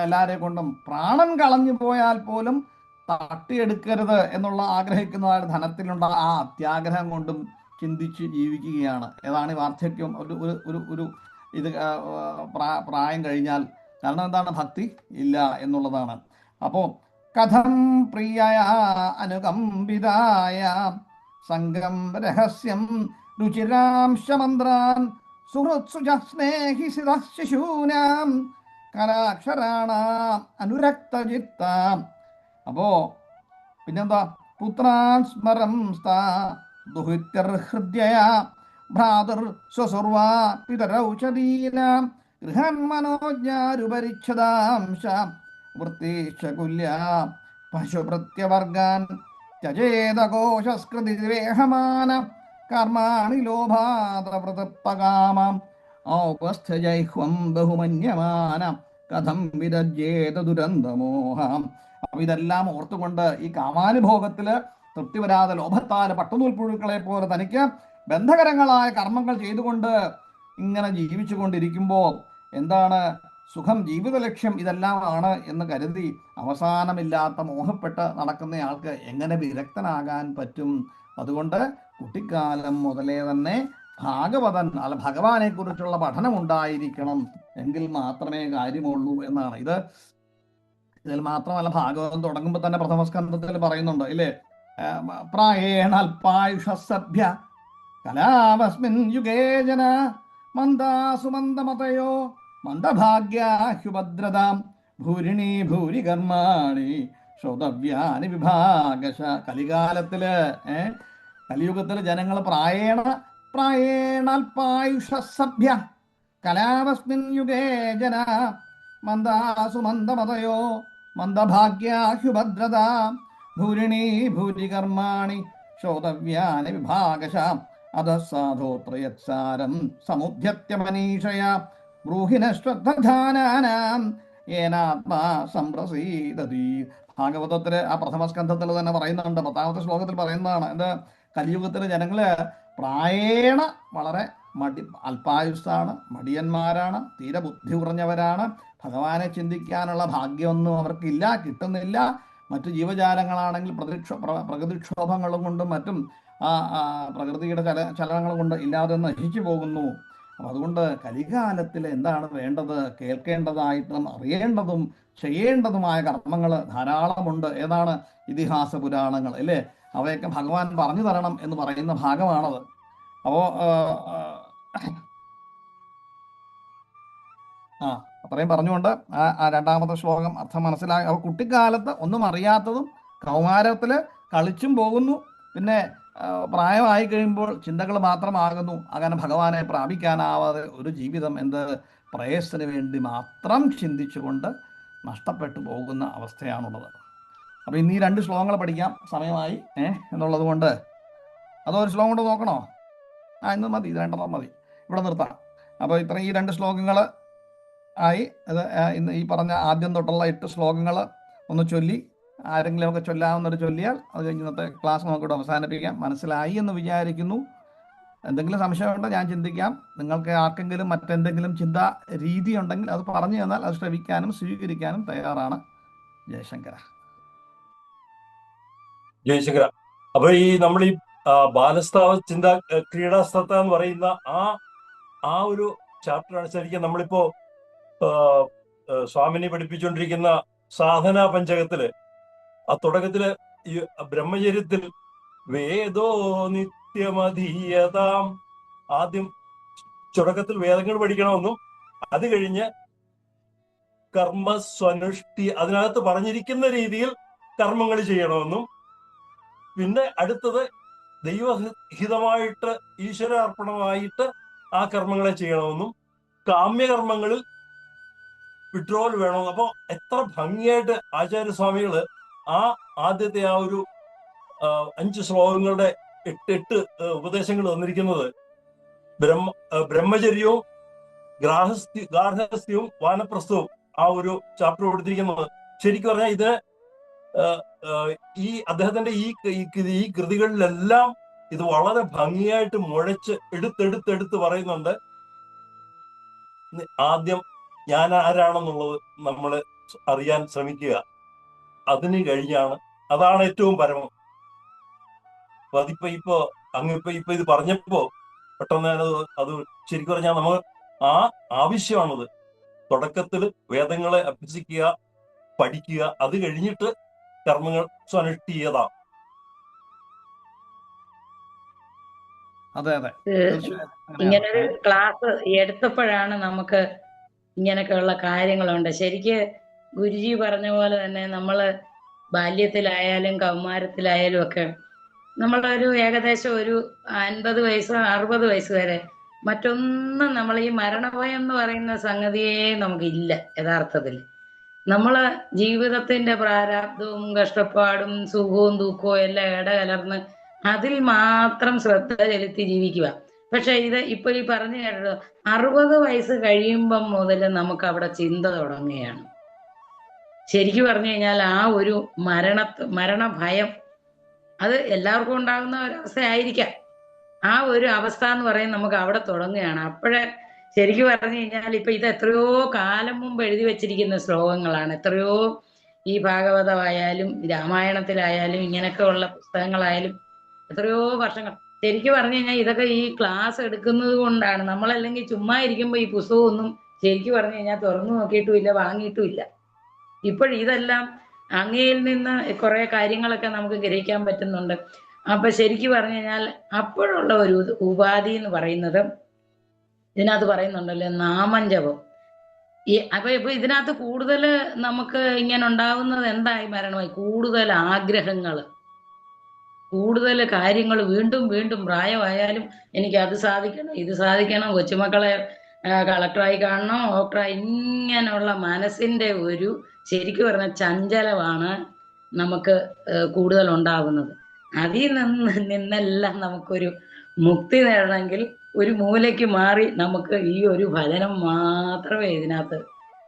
എല്ലാവരെ കൊണ്ടും പ്രാണൻ കളഞ്ഞു പോയാൽ പോലും തട്ടിയെടുക്കരുത് എന്നുള്ള ആഗ്രഹിക്കുന്നതായ ധനത്തിലുള്ള ആ അത്യാഗ്രഹം കൊണ്ടും ചിന്തിച്ച് ജീവിക്കുകയാണ്. ഏതാണ് ഈ വാർദ്ധക്യം? ഒരു ഇത് പ്രായം കഴിഞ്ഞാൽ. കാരണം എന്താണ്? ഭക്തി ഇല്ല എന്നുള്ളതാണ്. അപ്പോൾ കഥം പ്രിയയ അനുകമ്പിതായ സംഗം രഹസ്യം രുചിരാംശമന്ത്രാൻ സുഹൃത്സുജ സ്നേഹിസിത ശിശൂനാം കലാക്ഷരാണാം അനുരക്തചിത്താം. അപ്പോ പിന്നെന്താ? പുത്രാൻ സ്മരം ദുഹിത്യർഹൃദ്യയ ഭ്രാതൃ സ്വസുർവാ പിതരൗ ച ദീനാം ഗൃഹന്മനോജ്ഞാരുപരിച്ഛദാംശ വൃത്തിശ്ച കുല്യാ പശുപ്രത്യവർഗാൻ ത്യജേതകോശസ്കൃതിവേഹമാന കർമാണി ലോഭാതവൃതപ്പകാമാം ഔപസ്ഥജൈഹ്വം ബഹുമന്യമാന കഥം വിരജ്യേത ദുരന്തമോഹാം. അപ്പൊ ഇതെല്ലാം ഓർത്തുകൊണ്ട് ഈ കാമാനുഭോഗത്തില് തൃപ്തി വരാതെ ലോഭത്താൽ പട്ടുനൂൽപ്പുഴുക്കളെ പോലെ തനിക്ക് ബന്ധകരങ്ങളായ കർമ്മങ്ങൾ ചെയ്തുകൊണ്ട് ഇങ്ങനെ ജീവിച്ചു കൊണ്ടിരിക്കുമ്പോൾ എന്താണ് സുഖം, ജീവിത ലക്ഷ്യം ഇതെല്ലാം ആണ് എന്ന് കരുതി അവസാനമില്ലാത്ത മോഹപ്പെട്ട് നടക്കുന്നയാൾക്ക് എങ്ങനെ വിരക്തനാകാൻ പറ്റും? അതുകൊണ്ട് കുട്ടിക്കാലം മുതലേ തന്നെ ഭാഗവതൻ അല്ല ഭഗവാനെ കുറിച്ചുള്ള പഠനം ഉണ്ടായിരിക്കണം, എങ്കിൽ മാത്രമേ കാര്യമുള്ളൂ എന്നാണ്. ഇതിൽ മാത്രമല്ല, ഭാഗവതം തുടങ്ങുമ്പോൾ തന്നെ പ്രഥമ സ്കന്ധത്തിൽ പറയുന്നുണ്ട് ഇല്ലേ, പ്രായേണ അല്പായുഷസഭ്യ കലാവസ്മിൻ യുഗേ ജന മന്ദാസു മന്ദമതയോ മന്ദഭാഗ്യാഹ്യുഭദ്രതാം ഭൂരിണി ഭൂരി കർമാണി ശ്രോതവ്യാനി വിഭാഗശ. കലികാലത്തില് കലിയുഗത്തില് ജനങ്ങൾ പ്രായേണാൽപായുഷസഭ്യ കലാവസ്മിൻ യുഗേ ജന മന്ദാസു മന്ദമതയോ മന്ദഭാഗ്യാഹ്യുഭദ്രതാം ഭൂരിണി ഭൂരി കർമാണി ശ്രോതവ്യാനി വിഭാഗശ അധസാധോത്രയത്സാരം സമുദ്ധ്യത്യ മനീഷയ ബ്രൂഹിനശ്രദ്ധാനാനാം ഏനാത്മാ സംപ്രസീദതി. ഭാഗവതത്തില് ആ പ്രഥമ സ്കന്ധത്തിൽ തന്നെ പറയുന്നുണ്ട്, 10ാമത്തെ ശ്ലോകത്തിൽ പറയുന്നതാണ്. എന്ത്? കലിയുഗത്തിലെ ജനങ്ങള് പ്രായേണ വളരെ അല്പായുസ്സാണ്, മടിയന്മാരാണ്, തീരെ ബുദ്ധി കുറഞ്ഞവരാണ്, ഭഗവാനെ ചിന്തിക്കാനുള്ള ഭാഗ്യമൊന്നും അവർക്കില്ല, കിട്ടുന്നില്ല. മറ്റു ജീവജാലങ്ങളാണെങ്കിൽ പ്രകൃതിക്ഷോഭങ്ങളും കൊണ്ടും മറ്റും പ്രകൃതിയുടെ ചലനങ്ങൾ കൊണ്ട് ഇല്ലാതെ നശിച്ചു പോകുന്നു. അപ്പം അതുകൊണ്ട് കലികാലത്തിൽ എന്താണ് വേണ്ടത്? കേൾക്കേണ്ടതായിട്ടും അറിയേണ്ടതും ചെയ്യേണ്ടതുമായ കർമ്മങ്ങൾ ധാരാളമുണ്ട്. ഏതാണ്? ഇതിഹാസ പുരാണങ്ങൾ അല്ലേ, അവയൊക്കെ ഭഗവാൻ പറഞ്ഞു തരണം എന്ന് പറയുന്ന ഭാഗമാണത്. അപ്പോൾ അത്രയും പറഞ്ഞുകൊണ്ട് ആ 2ാമത്തെ ശ്ലോകം അർത്ഥം മനസ്സിലാക്കി. അപ്പോൾ കുട്ടിക്കാലത്ത് ഒന്നും അറിയാത്തതും കൗമാരത്തിൽ കളിച്ചും പോകുന്നു, പിന്നെ പ്രായമായി കഴിയുമ്പോൾ ചിന്തകൾ മാത്രമാകുന്നു. അങ്ങനെ ഭഗവാനെ പ്രാപിക്കാനാവാതെ ഒരു ജീവിതം പ്രേയസ്സിന് വേണ്ടി മാത്രം ചിന്തിച്ചുകൊണ്ട് നഷ്ടപ്പെട്ടു പോകുന്ന അവസ്ഥയാണുള്ളത്. അപ്പോൾ ഇന്ന് ഈ 2 ശ്ലോകങ്ങൾ പഠിക്കാം, സമയമായി എന്നുള്ളത് കൊണ്ട്. അതോ ഒരു ശ്ലോകം കൊണ്ട് നോക്കണോ? ഇന്ന് മതി, ഇത് 2 മതി, ഇവിടെ നിർത്താം. അപ്പോൾ ഇത്രയും ഈ 2 ശ്ലോകങ്ങൾ ആയി. അത് ഇന്ന് ഈ പറഞ്ഞ ആദ്യം തൊട്ടുള്ള 8 ശ്ലോകങ്ങൾ ഒന്ന് ചൊല്ലി, ആരെങ്കിലുമൊക്കെ ചൊല്ലാവുന്നവർ ചൊല്ലിയാൽ അത് കഴിഞ്ഞ് ഇന്നത്തെ ക്ലാസ് നമുക്കിവിടെ അവസാനിപ്പിക്കാം. മനസ്സിലായി എന്ന് വിചാരിക്കുന്നു. എന്തെങ്കിലും സംശയമുണ്ടോ ഞാൻ ചിന്തിക്കാം. നിങ്ങൾക്ക് ആർക്കെങ്കിലും മറ്റെന്തെങ്കിലും ചിന്താ രീതി ഉണ്ടെങ്കിൽ അത് പറഞ്ഞു തന്നാൽ അത് ശ്രവിക്കാനും സ്വീകരിക്കാനും തയ്യാറാണ്. ജയശങ്കര. ജയശങ്കര. അപ്പൊ ഈ നമ്മൾ ഈ ബാലസ്ഥാവ ചിന്ത ക്രീഡാസ്ഥത്ത എന്ന് പറയുന്ന ആ ഒരു ചാപ്റ്റർ അനുസരിച്ച് നമ്മളിപ്പോ സ്വാമിനെ പഠിപ്പിച്ചുകൊണ്ടിരിക്കുന്ന സാധനാ പഞ്ചകത്തില് ആ തുടക്കത്തില് ഈ ബ്രഹ്മചര്യത്തിൽ വേദോ നിത്യമധീയതാം, ആദ്യം തുടക്കത്തിൽ വേദങ്ങൾ പഠിക്കണമെന്നും അത് കഴിഞ്ഞ് കർമ്മസ്വനുഷ്ഠി, അതിനകത്ത് പറഞ്ഞിരിക്കുന്ന രീതിയിൽ കർമ്മങ്ങൾ ചെയ്യണമെന്നും, പിന്നെ അടുത്തത് ദൈവഹിതമായിട്ട് ഈശ്വരാർപ്പണമായിട്ട് ആ കർമ്മങ്ങളെ ചെയ്യണമെന്നും, കാമ്യകർമ്മങ്ങളിൽ വിഡ്രോവൽ വേണം. അപ്പൊ എത്ര ഭംഗിയായിട്ട് ആചാര്യസ്വാമികള് ആദ്യത്തെ ആ ഒരു 5 ശ്ലോകങ്ങളുടെ 8 ഉപദേശങ്ങൾ തന്നിരിക്കുന്നത് ബ്രഹ്മചര്യവും ഗാർഹസ്ഥ്യവും വാനപ്രസ്ഥവും ആ ഒരു ചാപ്റ്റർ കൊടുത്തിരിക്കുന്നത്. ശരിക്കും പറഞ്ഞാൽ ഇത് ഈ അദ്ദേഹത്തിന്റെ ഈ കൃതികളിലെല്ലാം ഇത് വളരെ ഭംഗിയായിട്ട് മുഴച്ച് എടുത്തെടുത്ത് പറയുന്നുണ്ട്. ആദ്യം ഞാൻ ആരാണെന്നുള്ളത് നമ്മൾ അറിയാൻ ശ്രമിക്കുക, അതിന് കഴിഞ്ഞാണ്, അതാണ് ഏറ്റവും പരമം. അപ്പൊ അതിപ്പോ ഇപ്പൊ ഇത് പറഞ്ഞപ്പോ പെട്ടെന്ന് അത് ശരിക്കും പറഞ്ഞാൽ നമ്മൾ ആവശ്യമാണത്. തുടക്കത്തിൽ വേദങ്ങളെ അഭ്യസിക്കുക, പഠിക്കുക, അത് കഴിഞ്ഞിട്ട് കർമ്മങ്ങൾ സ്വനുഷ്ഠീയത. അതെ അതെ, ഇങ്ങനൊരു ക്ലാസ് എടുത്തപ്പോഴാണ് നമുക്ക് ഇങ്ങനെയൊക്കെയുള്ള കാര്യങ്ങളുണ്ട്. ശരിക്ക് ഗുരുജി പറഞ്ഞ പോലെ തന്നെ നമ്മള് ബാല്യത്തിലായാലും കൗമാരത്തിലായാലും ഒക്കെ നമ്മളൊരു ഏകദേശം ഒരു 50 വയസ്സ് 60 വയസ്സ് വരെ മറ്റൊന്നും നമ്മൾ ഈ മരണഭയം എന്ന് പറയുന്ന സംഗതിയേ നമുക്കില്ല. യഥാർത്ഥത്തിൽ നമ്മള് ജീവിതത്തിന്റെ പ്രാരാബ്ദവും കഷ്ടപ്പാടും സുഖവും ദുഃഖവും എല്ലാം ഇടകലർന്ന് അതിൽ മാത്രം ശ്രദ്ധ ചെലുത്തി ജീവിക്കുക. പക്ഷെ ഇത് ഇപ്പൊ ഈ പറഞ്ഞു കേട്ടത് 60 വയസ്സ് കഴിയുമ്പം മുതൽ നമുക്ക് അവിടെ ചിന്ത തുടങ്ങുകയാണ്. ശരിക്കും പറഞ്ഞു കഴിഞ്ഞാൽ ആ ഒരു മരണഭയം അത് എല്ലാവർക്കും ഉണ്ടാകുന്ന ഒരവസ്ഥയായിരിക്കാം. ആ ഒരു അവസ്ഥ എന്ന് പറയുന്നത് നമുക്ക് അവിടെ തുടങ്ങുകയാണ്. അപ്പോഴേ ശരിക്കും പറഞ്ഞു കഴിഞ്ഞാൽ ഇപ്പൊ ഇത് എത്രയോ കാലം മുമ്പ് എഴുതി വെച്ചിരിക്കുന്ന ശ്ലോകങ്ങളാണ്. എത്രയോ ഈ ഭാഗവതമായാലും രാമായണത്തിലായാലും ഇങ്ങനെയൊക്കെ ഉള്ള പുസ്തകങ്ങളായാലും എത്രയോ വർഷങ്ങൾ. ശരിക്കും പറഞ്ഞു കഴിഞ്ഞാൽ ഇതൊക്കെ ഈ ക്ലാസ് എടുക്കുന്നത് കൊണ്ടാണ്. നമ്മളല്ലെങ്കിൽ ചുമ്മാ ഇരിക്കുമ്പോൾ ഈ പുസ്തകമൊന്നും ശരിക്കും പറഞ്ഞു കഴിഞ്ഞാൽ തുറന്നു നോക്കിയിട്ടുമില്ല, വാങ്ങിയിട്ടുമില്ല. ഇപ്പോഴിതെല്ലാം അങ്ങയിൽ നിന്ന് കുറെ കാര്യങ്ങളൊക്കെ നമുക്ക് ഗ്രഹിക്കാൻ പറ്റുന്നുണ്ട്. അപ്പൊ ശരിക്കും പറഞ്ഞു കഴിഞ്ഞാൽ അപ്പോഴുള്ള ഒരു ഉപാധി എന്ന് പറയുന്നത് ഇതിനകത്ത് പറയുന്നുണ്ടല്ലോ, നാമം ജപം. ഇപ്പൊ ഇതിനകത്ത് കൂടുതൽ നമുക്ക് ഇങ്ങനെ ഉണ്ടാവുന്നത് എന്തായി മരണമായി? കൂടുതൽ ആഗ്രഹങ്ങള്, കൂടുതൽ കാര്യങ്ങൾ വീണ്ടും വീണ്ടും. പ്രായമായാലും എനിക്ക് അത് സാധിക്കണം, ഇത് സാധിക്കണം, കൊച്ചുമക്കളെ കളക്ടറായി കാണണം, ഡോക്ടറായി, ഇങ്ങനെയുള്ള മനസ്സിന്റെ ഒരു ശരിക്കും പറഞ്ഞ ചഞ്ചലമാണ് നമുക്ക് കൂടുതൽ ഉണ്ടാകുന്നത്. അതിൽ നിന്നെല്ലാം നമുക്കൊരു മുക്തി നേടണമെങ്കിൽ ഒരു മൂലയ്ക്ക് മാറി നമുക്ക് ഈ ഒരു ഭജനം മാത്രമേ ഇതിനകത്ത്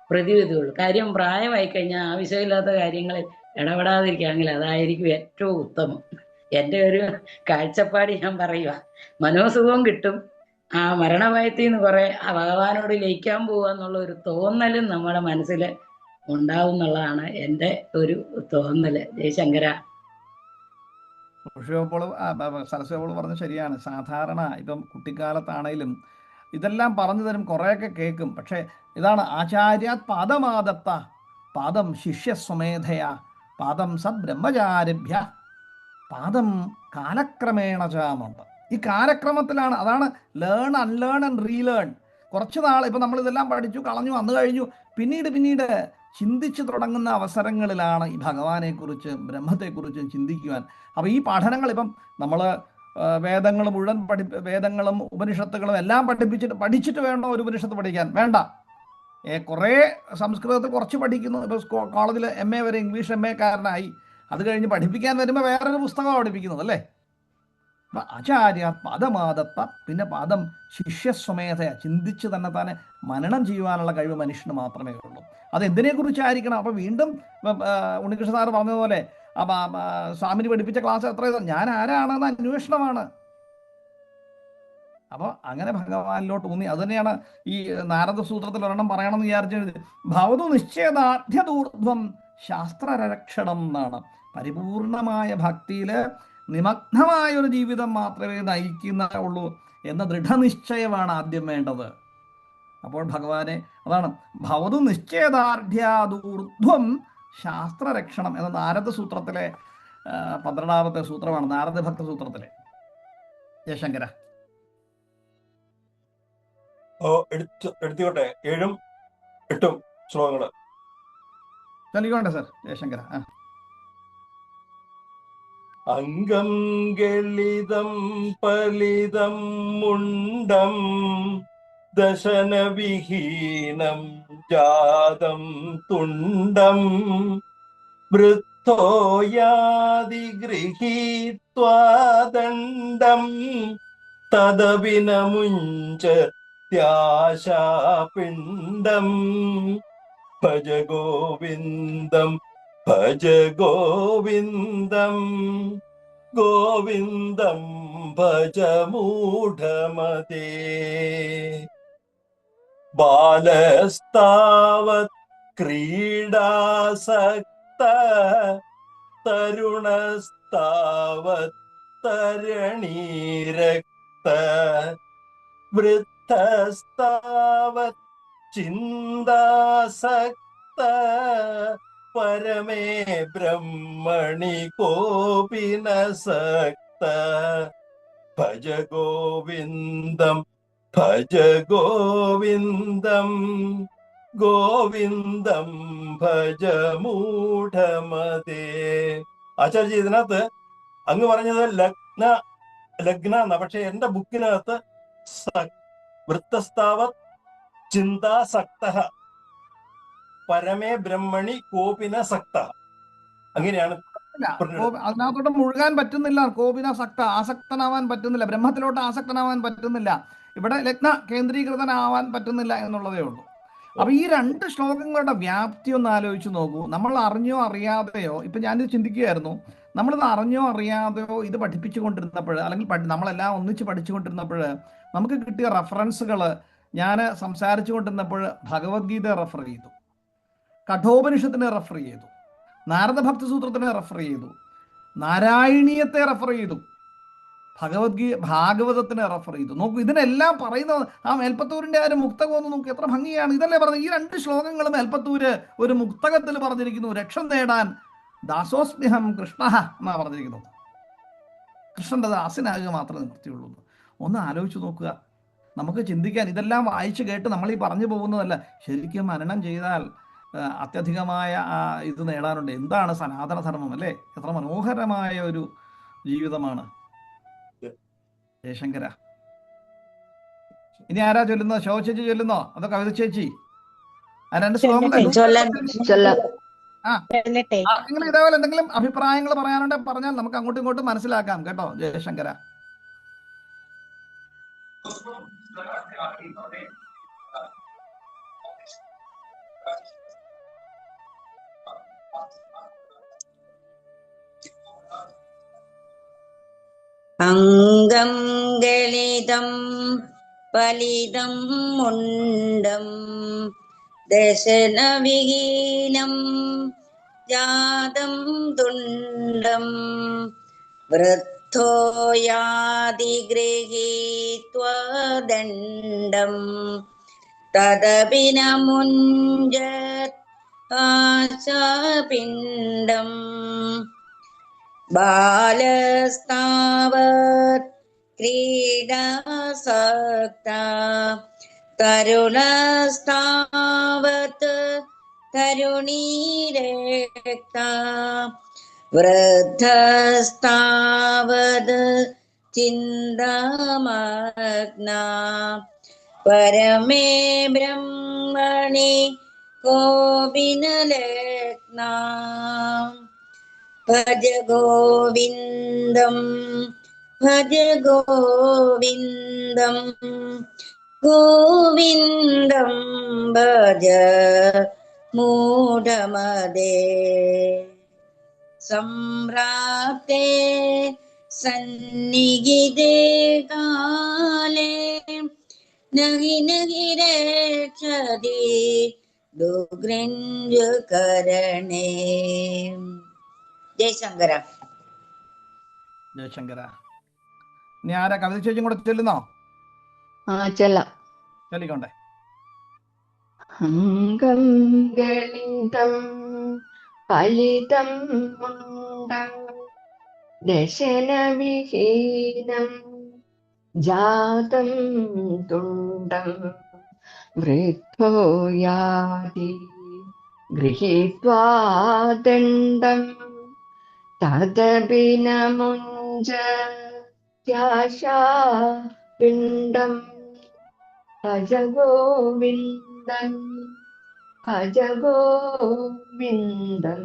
പ്രതിവിധിയുള്ളൂ. കാര്യം പ്രായമായി കഴിഞ്ഞാൽ ആവശ്യമില്ലാത്ത കാര്യങ്ങളിൽ ഇടപെടാതിരിക്കുകയാണെങ്കിൽ അതായിരിക്കും ഏറ്റവും ഉത്തമം. എൻ്റെ ഒരു കാഴ്ചപ്പാട് ഞാൻ പറയുക. മനോസുഖവും കിട്ടും, ആ മരണഭയത്തിൽ നിന്ന് കുറെ ഭഗവാനോട് ലയിക്കാൻ പോവുക എന്നുള്ള ഒരു തോന്നലും നമ്മുടെ മനസ്സിൽ ഉണ്ടാവും എന്നുള്ളതാണ് എൻ്റെ ഒരു തോന്നല്. ജയശങ്കര. സരസ്വതി പറഞ്ഞത് ശരിയാണ്. സാധാരണ ഇപ്പം കുട്ടിക്കാലത്താണേലും ഇതെല്ലാം പറഞ്ഞു തരും, കുറേയൊക്കെ കേൾക്കും. പക്ഷേ ഇതാണ് ആചാര്യാത് പാദമാദത്ത പാദം ശിഷ്യസ്വമേധയ പാദം സദ്ബ്രഹ്മചാരിഭ്യ പാദം കാലക്രമേണ ചാന്നുണ്ട്. ഈ കാലക്രമത്തിലാണ്, അതാണ് ലേൺ അൺലേൺ ആൻഡ് റീലേൺ. കുറച്ച് നാൾ ഇപ്പം നമ്മളിതെല്ലാം പഠിച്ചു കളഞ്ഞു വന്നു കഴിഞ്ഞു, പിന്നീട് ചിന്തിച്ചു തുടങ്ങുന്ന അവസരങ്ങളിലാണ് ഈ ഭഗവാനെക്കുറിച്ച് ബ്രഹ്മത്തെക്കുറിച്ചും ചിന്തിക്കുവാൻ. അപ്പോൾ ഈ പഠനങ്ങൾ ഇപ്പം നമ്മൾ വേദങ്ങൾ മുഴുവൻ വേദങ്ങളും ഉപനിഷത്തുകളും എല്ലാം പഠിച്ചിട്ട് വേണോ ഒരു ഉപനിഷത്ത് പഠിക്കാൻ? വേണ്ട. കുറേ സംസ്കൃതത്തിൽ കുറച്ച് പഠിക്കുന്നു. ഇപ്പോൾ കോളേജിൽ MA വരെ ഇംഗ്ലീഷ് MA കാരനായി. അത് കഴിഞ്ഞ് പഠിപ്പിക്കാൻ വരുമ്പോൾ വേറൊരു പുസ്തകമാണ് പഠിപ്പിക്കുന്നത് അല്ലേ. അപ്പം ആചാര്യ പദമാദത്ത, പിന്നെ പദം ശിഷ്യസ്വമേധയ, ചിന്തിച്ച് തന്നെ മനനം ചെയ്യുവാനുള്ള കഴിവ് മനുഷ്യന് മാത്രമേ ഉള്ളൂ. അത് എന്തിനെക്കുറിച്ചായിരിക്കണം? അപ്പോൾ വീണ്ടും ഉണ്ണികൃഷ്ണ സാറ് പറഞ്ഞതുപോലെ സ്വാമിനി പഠിപ്പിച്ച ക്ലാസ് എത്ര ഞാൻ ആരാണെന്ന് അന്വേഷണമാണ്. അപ്പോൾ അങ്ങനെ ഭഗവാനിലോട്ട് ഊന്നി. അത് തന്നെയാണ് ഈ നാരദ സൂത്രത്തിൽ ഒരെണ്ണം പറയണമെന്ന് വിചാരിച്ചത്, ഭവതു നിശ്ചയദാർഢ്യദൂർധ്വം ശാസ്ത്രരക്ഷണം എന്നാണ്. പരിപൂർണമായ ഭക്തിയിൽ നിമഗ്നമായൊരു ജീവിതം മാത്രമേ നയിക്കുന്നുള്ളൂ എന്ന ദൃഢനിശ്ചയമാണ് ആദ്യം വേണ്ടത്. അപ്പോൾ ഭഗവാനെ അതാണ് ഭവതു നിശ്ചയദാർഢ്യാദൂർധ്വം ശാസ്ത്രരക്ഷണം എന്ന നാരദ സൂത്രത്തിലെ 12ാമത്തെ സൂത്രമാണ്, നാരദ ഭക്ത സൂത്രത്തിലെ. ജയശങ്കര. എടുത്തിക്കോട്ടെ, 7ഉം 8ഉം ശ്ലോകങ്ങള് ചൊല്ലിക്കോട്ടെ സർ. ജയശങ്കര. അംഗം ഗളിതം പലിതം മുണ്ടം ദശനവിഹീനം ജാതം തുണ്ടം വൃത്തോയാതി ഗൃഹീത്വാ ദണ്ഡം തദവിനമുഞ്ചത്യാശാപിണ്ഡം ഭജ ഗോവിന്ദം ഭജ ഗോവിന്ദം ഗോവിന്ദം ഭജ മൂഢമതേ. ബാലസ്താവത് ക്രീഡാസക്ത തരുണസ്താവത് തരണീരക്ത വൃദ്ധസ്താവത് ചിന്താസക്ത പരമേ ബ്രഹ്മണി കോപി ന സക്ത ഭജ ഗോവിന്ദം ഭജ ഗോവിന്ദം ഗോവിന്ദം ഭജ മൂഢമതേ. ആചാര്യ ഇതിനകത്ത് അങ്ങ് പറഞ്ഞത് ലഗ്ന എന്ന, പക്ഷെ എന്റെ ബുക്കിനകത്ത് വൃത്തസ്താവത് ചിന്താസക്ത പരമേ ബ്രഹ്മണി കോപിന സക്ത, അങ്ങനെയാണ്. അതിനകത്തോട്ട് മുഴുകാൻ പറ്റുന്നില്ല. കോപിന സക്ത, ആസക്തനാവാൻ പറ്റുന്നില്ല, ബ്രഹ്മത്തിലോട്ട് ആസക്തനാവാൻ പറ്റുന്നില്ല, ഇവിടെ ലഗ്ന കേന്ദ്രീകൃതനാവാൻ പറ്റുന്നില്ല എന്നുള്ളതേ ഉള്ളൂ. അപ്പൊ ഈ 2 ശ്ലോകങ്ങളുടെ വ്യാപ്തി ഒന്ന് ആലോചിച്ച് നോക്കൂ. നമ്മൾ അറിഞ്ഞോ അറിയാതെയോ, ഇപ്പൊ ഞാനിത് ചിന്തിക്കുകയായിരുന്നു, നമ്മളിത് അറിഞ്ഞോ അറിയാതെയോ ഇത് പഠിപ്പിച്ചുകൊണ്ടിരുന്നപ്പോൾ, അല്ലെങ്കിൽ നമ്മളെല്ലാം ഒന്നിച്ച് പഠിച്ചുകൊണ്ടിരുന്നപ്പോൾ നമുക്ക് കിട്ടിയ റെഫറൻസുകൾ, ഞാൻ സംസാരിച്ചു കൊണ്ടിരുന്നപ്പോൾ ഭഗവത്ഗീത റെഫർ ചെയ്തു, കഠോപനിഷത്തിനെ റെഫർ ചെയ്തു, നാരദ ഭക്തി സൂത്രത്തിനെ റെഫർ ചെയ്തു, നാരായണീയത്തെ റെഫർ ചെയ്തു, ഭാഗവതത്തിനെ റെഫർ ചെയ്തു. നോക്കൂ, ഇതിനെല്ലാം പറയുന്നത് ആ മേൽപ്പത്തൂരിൻ്റെ ആ ഒരു മുക്തകം ഒന്ന് നോക്കി, എത്ര ഭംഗിയാണ്. ഇതല്ലേ പറഞ്ഞത്, ഈ 2 ശ്ലോകങ്ങളും മേൽപ്പത്തൂര് ഒരു മുക്തകത്തിൽ പറഞ്ഞിരിക്കുന്നു. രക്ഷം നേടാൻ ദാസോസ്മ്യഹം കൃഷ്ണ എന്നാണ് പറഞ്ഞിരിക്കുന്നത്. കൃഷ്ണൻ്റെ ദാസനാകുക മാത്രമേ നിവൃത്തിയുള്ളൂ. ഒന്ന് ആലോചിച്ച് നോക്കുക, നമുക്ക് ചിന്തിക്കാൻ. ഇതെല്ലാം വായിച്ചു കേട്ട് നമ്മൾ ഈ പറഞ്ഞു പോകുന്നതല്ല, ശരിക്കും മനനം ചെയ്താൽ അത്യധികമായ ഇത് നേടാനുണ്ട്. എന്താണ് സനാതനധർമ്മം, അല്ലേ? എത്ര മനോഹരമായ ഒരു ജീവിതമാണ്. ജയശങ്കര. ഇനി ആരാ ചൊല്ലുന്നോ? ശോഭ ചേച്ചി ചൊല്ലുന്നോ അതോ കവിത ചേച്ചി? ആ 2 ശ്ലോകം ആർക്കെങ്കിലും ഇതേപോലെ എന്തെങ്കിലും അഭിപ്രായങ്ങൾ പറയാനുണ്ടെങ്കിൽ പറഞ്ഞാൽ നമുക്ക് അങ്ങോട്ടും ഇങ്ങോട്ടും മനസ്സിലാക്കാം കേട്ടോ. ജയശങ്കര. അംഗം ഗളിതം ഫലിതം മുണ്ടം ദശനവിഹീനം ജാതം തുണ്ടം വൃദ്ധോ യാതി ഗൃഹീത്വാ ദണ്ഡം തദപി ന മുഞ്ജത് ആശാപിണ്ഡം ബാലസ്താവത് ക്രീഡാസക്താ തരുണസ്താവത് തരുണീരക്താ വൃദ്ധസ്താവത് ചിന്താമഗ്നാ പരമേ ബ്രഹ്മണി കോപിനലഗ്നാ ഭജ ഗോവിന്ദം ഭജ ഗോവിന്ദം ഗോവിന്ദം ഭജ മൂഢമതേ സംപ്രാപ്തേ സന്നിഹിതേ കാലേ നഹി നഹി രക്ഷതി ദുഗ്രഞ്ജകരണേ. ജയശങ്കര. ജയശങ്കര. ഇനി ആരാ കവിത ചേച്ചിയും കൂടെ ചൊല്ലുന്നോ? ചൊല്ലിക്കോണ്ടേ. അംഗം ഗളിതം ഫലിതം മുണ്ടം ദശനവിഹീനം ജാതം തുണ്ടം വൃദ്ധോ യാതി ഗൃഹീത്വാ ദണ്ഡം തദപി ന മുഞ്ജത്യാശാപിണ്ഡം ഭജ ഗോവിന്ദം ഭജ ഗോവിന്ദം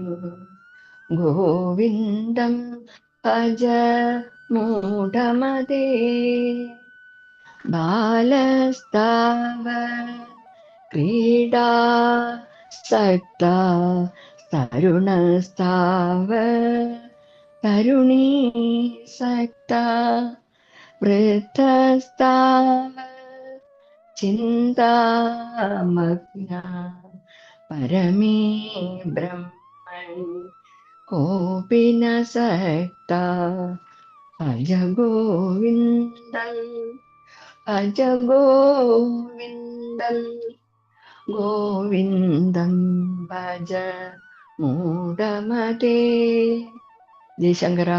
ഗോവിന്ദം ഭജ മൂഢമതേ ബാലസ്താവ ക്രീഡാസക്താ തരുണസ്താവ തരുണീസക്താ വൃദ്ധസ്താവ ചിന്താമഗ്നാ പരമേ ബ്രഹ്മണി കോപി ന സക്താ ഭജ ഗോവിന്ദം ഭജ ഗോവിന്ദം ഗോവിന്ദം ഭജ മൂഢമതേ. ജയശങ്കര.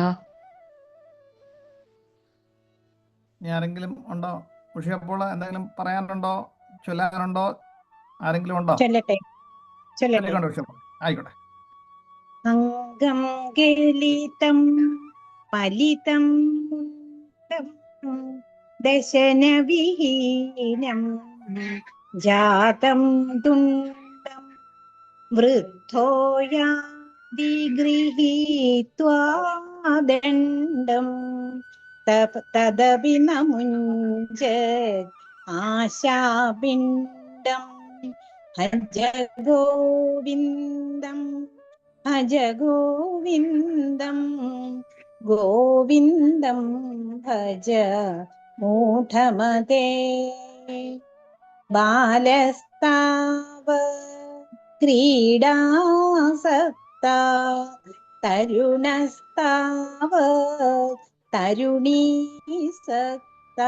ഇനി ആരെങ്കിലും ഉണ്ടോ? ഉഷ അപ്പോൾ എന്തെങ്കിലും പറയാനുണ്ടോ, ചൊല്ലാനുണ്ടോ? ആരെങ്കിലും ഉണ്ടോ? ആയിക്കോട്ടെ. അംഗം ഗളിതം ഫലിതം ദശനവിഹീനം ജാതം തുണ്ടം വൃദ്ധോ യാതി ഗൃഹീത്വാ ദണ്ഡം തദപി ന മുഞ്ജത് ആശാപിണ്ഡം ഭജ ഗോവിന്ദം ഭജ ഗോവിന്ദം ഗോവിന്ദം ഗോവിന്ദം ഭജ മൂഢമതേ ബാലസ്താവ ക്രീഡാസക്ത തരുണസ്താവ തരുണീസക്ത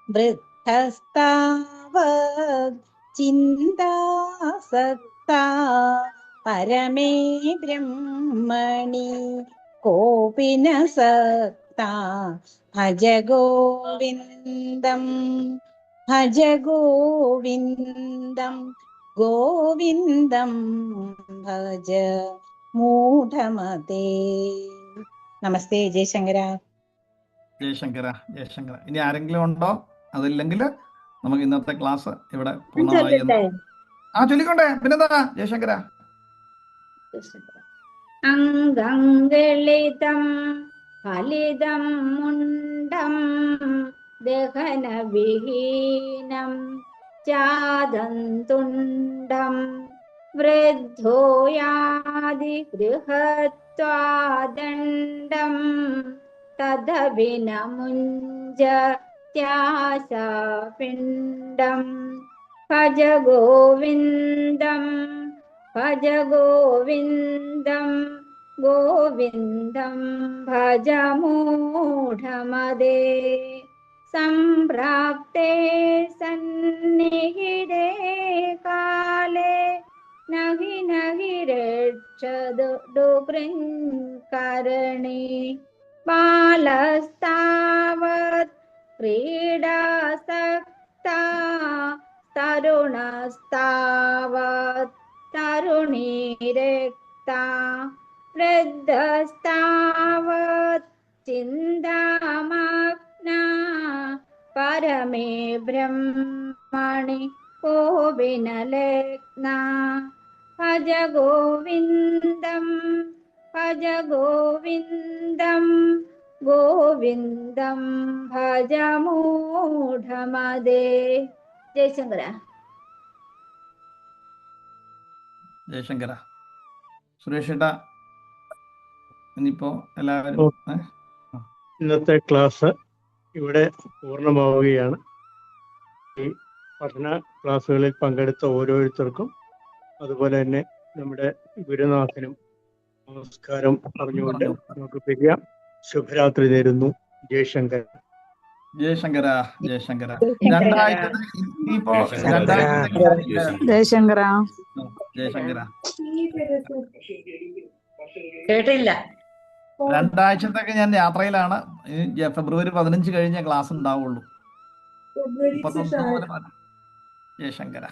വൃദ്ധസ്താവ ചിന്താസക്ത പരമേ ബ്രഹ്മണി കോപി ന സക്ത ഭജ ഗോവിന്ദം ഭജ ഗോവിന്ദം ഗോവിന്ദം ഭജ മൂഢമതേ. നമസ്തേ. ജയശങ്കര. ജയശങ്കര. ജയശങ്കര. ഇനി ആരെങ്കിലും ഉണ്ടോ? അതില്ലെങ്കിൽ നമുക്ക് ഇന്നത്തെ ക്ലാസ് ഇവിടെ പൂർണ്ണമായി ചൊല്ലിക്കൊണ്ടേ. പിന്നെന്താ ജയശങ്കര? അംഗംഗളിതം ഫലിതം മുണ്ടം ദഹനവിഹീനം ചാദന്തുണ്ടം വൃദ്ധോ യാതി ഗൃഹത്വാദണ്ഡം തദഭിനമുഞ്ജത്യാശാപിണ്ഡം ഭജ ഗോവിന്ദം ഭജ ഗോവിന്ദം ഗോവിന്ദം ഭജ മൂഢമതേ സംപ്രാപ്തേ സന്നിഹിതേ കാലേ നഹി നഹി രക്ഷതു കൃങ്കരണേ ബാലസ്താവത് ക്രീഡാസക്താ തരുണസ്താവത് തരുണീരക്താ വൃദ്ധസ്താവത് ചിന്താമഗ്നാ പരമേ ബ്രഹ്മണി കോപി ന ലഗ്നാ ഭജ ഗോവിന്ദം ഭജ ഗോവിന്ദം ഗോവിന്ദം ഭജ മൂഢമതേ. ജയശങ്കര. ജയശങ്കര. സുരേഷ് ഏട്ടാ, ഇനിയിപ്പോ എല്ലാവരും ഇന്നത്തെ ക്ലാസ് ഇവിടെ പൂർണ്ണമാവുകയാണ്. ഈ പഠന ക്ലാസ്സുകളിൽ പങ്കെടുത്ത ഓരോരുത്തർക്കും അതുപോലെ തന്നെ നമ്മുടെ ഗുരുനാഥനും നമസ്കാരം പറഞ്ഞുകൊണ്ട് നമുക്ക് പിരിയാം. ശുഭരാത്രി നേരുന്നു. ജയശങ്കർ. ജയശങ്കര. ജയശങ്കര. ജയശങ്കര. ജയശങ്കര. കേട്ടില്ല. രണ്ടാഴ്ചത്തേക്ക് ഞാൻ യാത്രയിലാണ്. ഫെബ്രുവരി 15 കഴിഞ്ഞ ക്ലാസ് ഉണ്ടാവുള്ളൂ. 31 മുതൽ. ജയശങ്കര.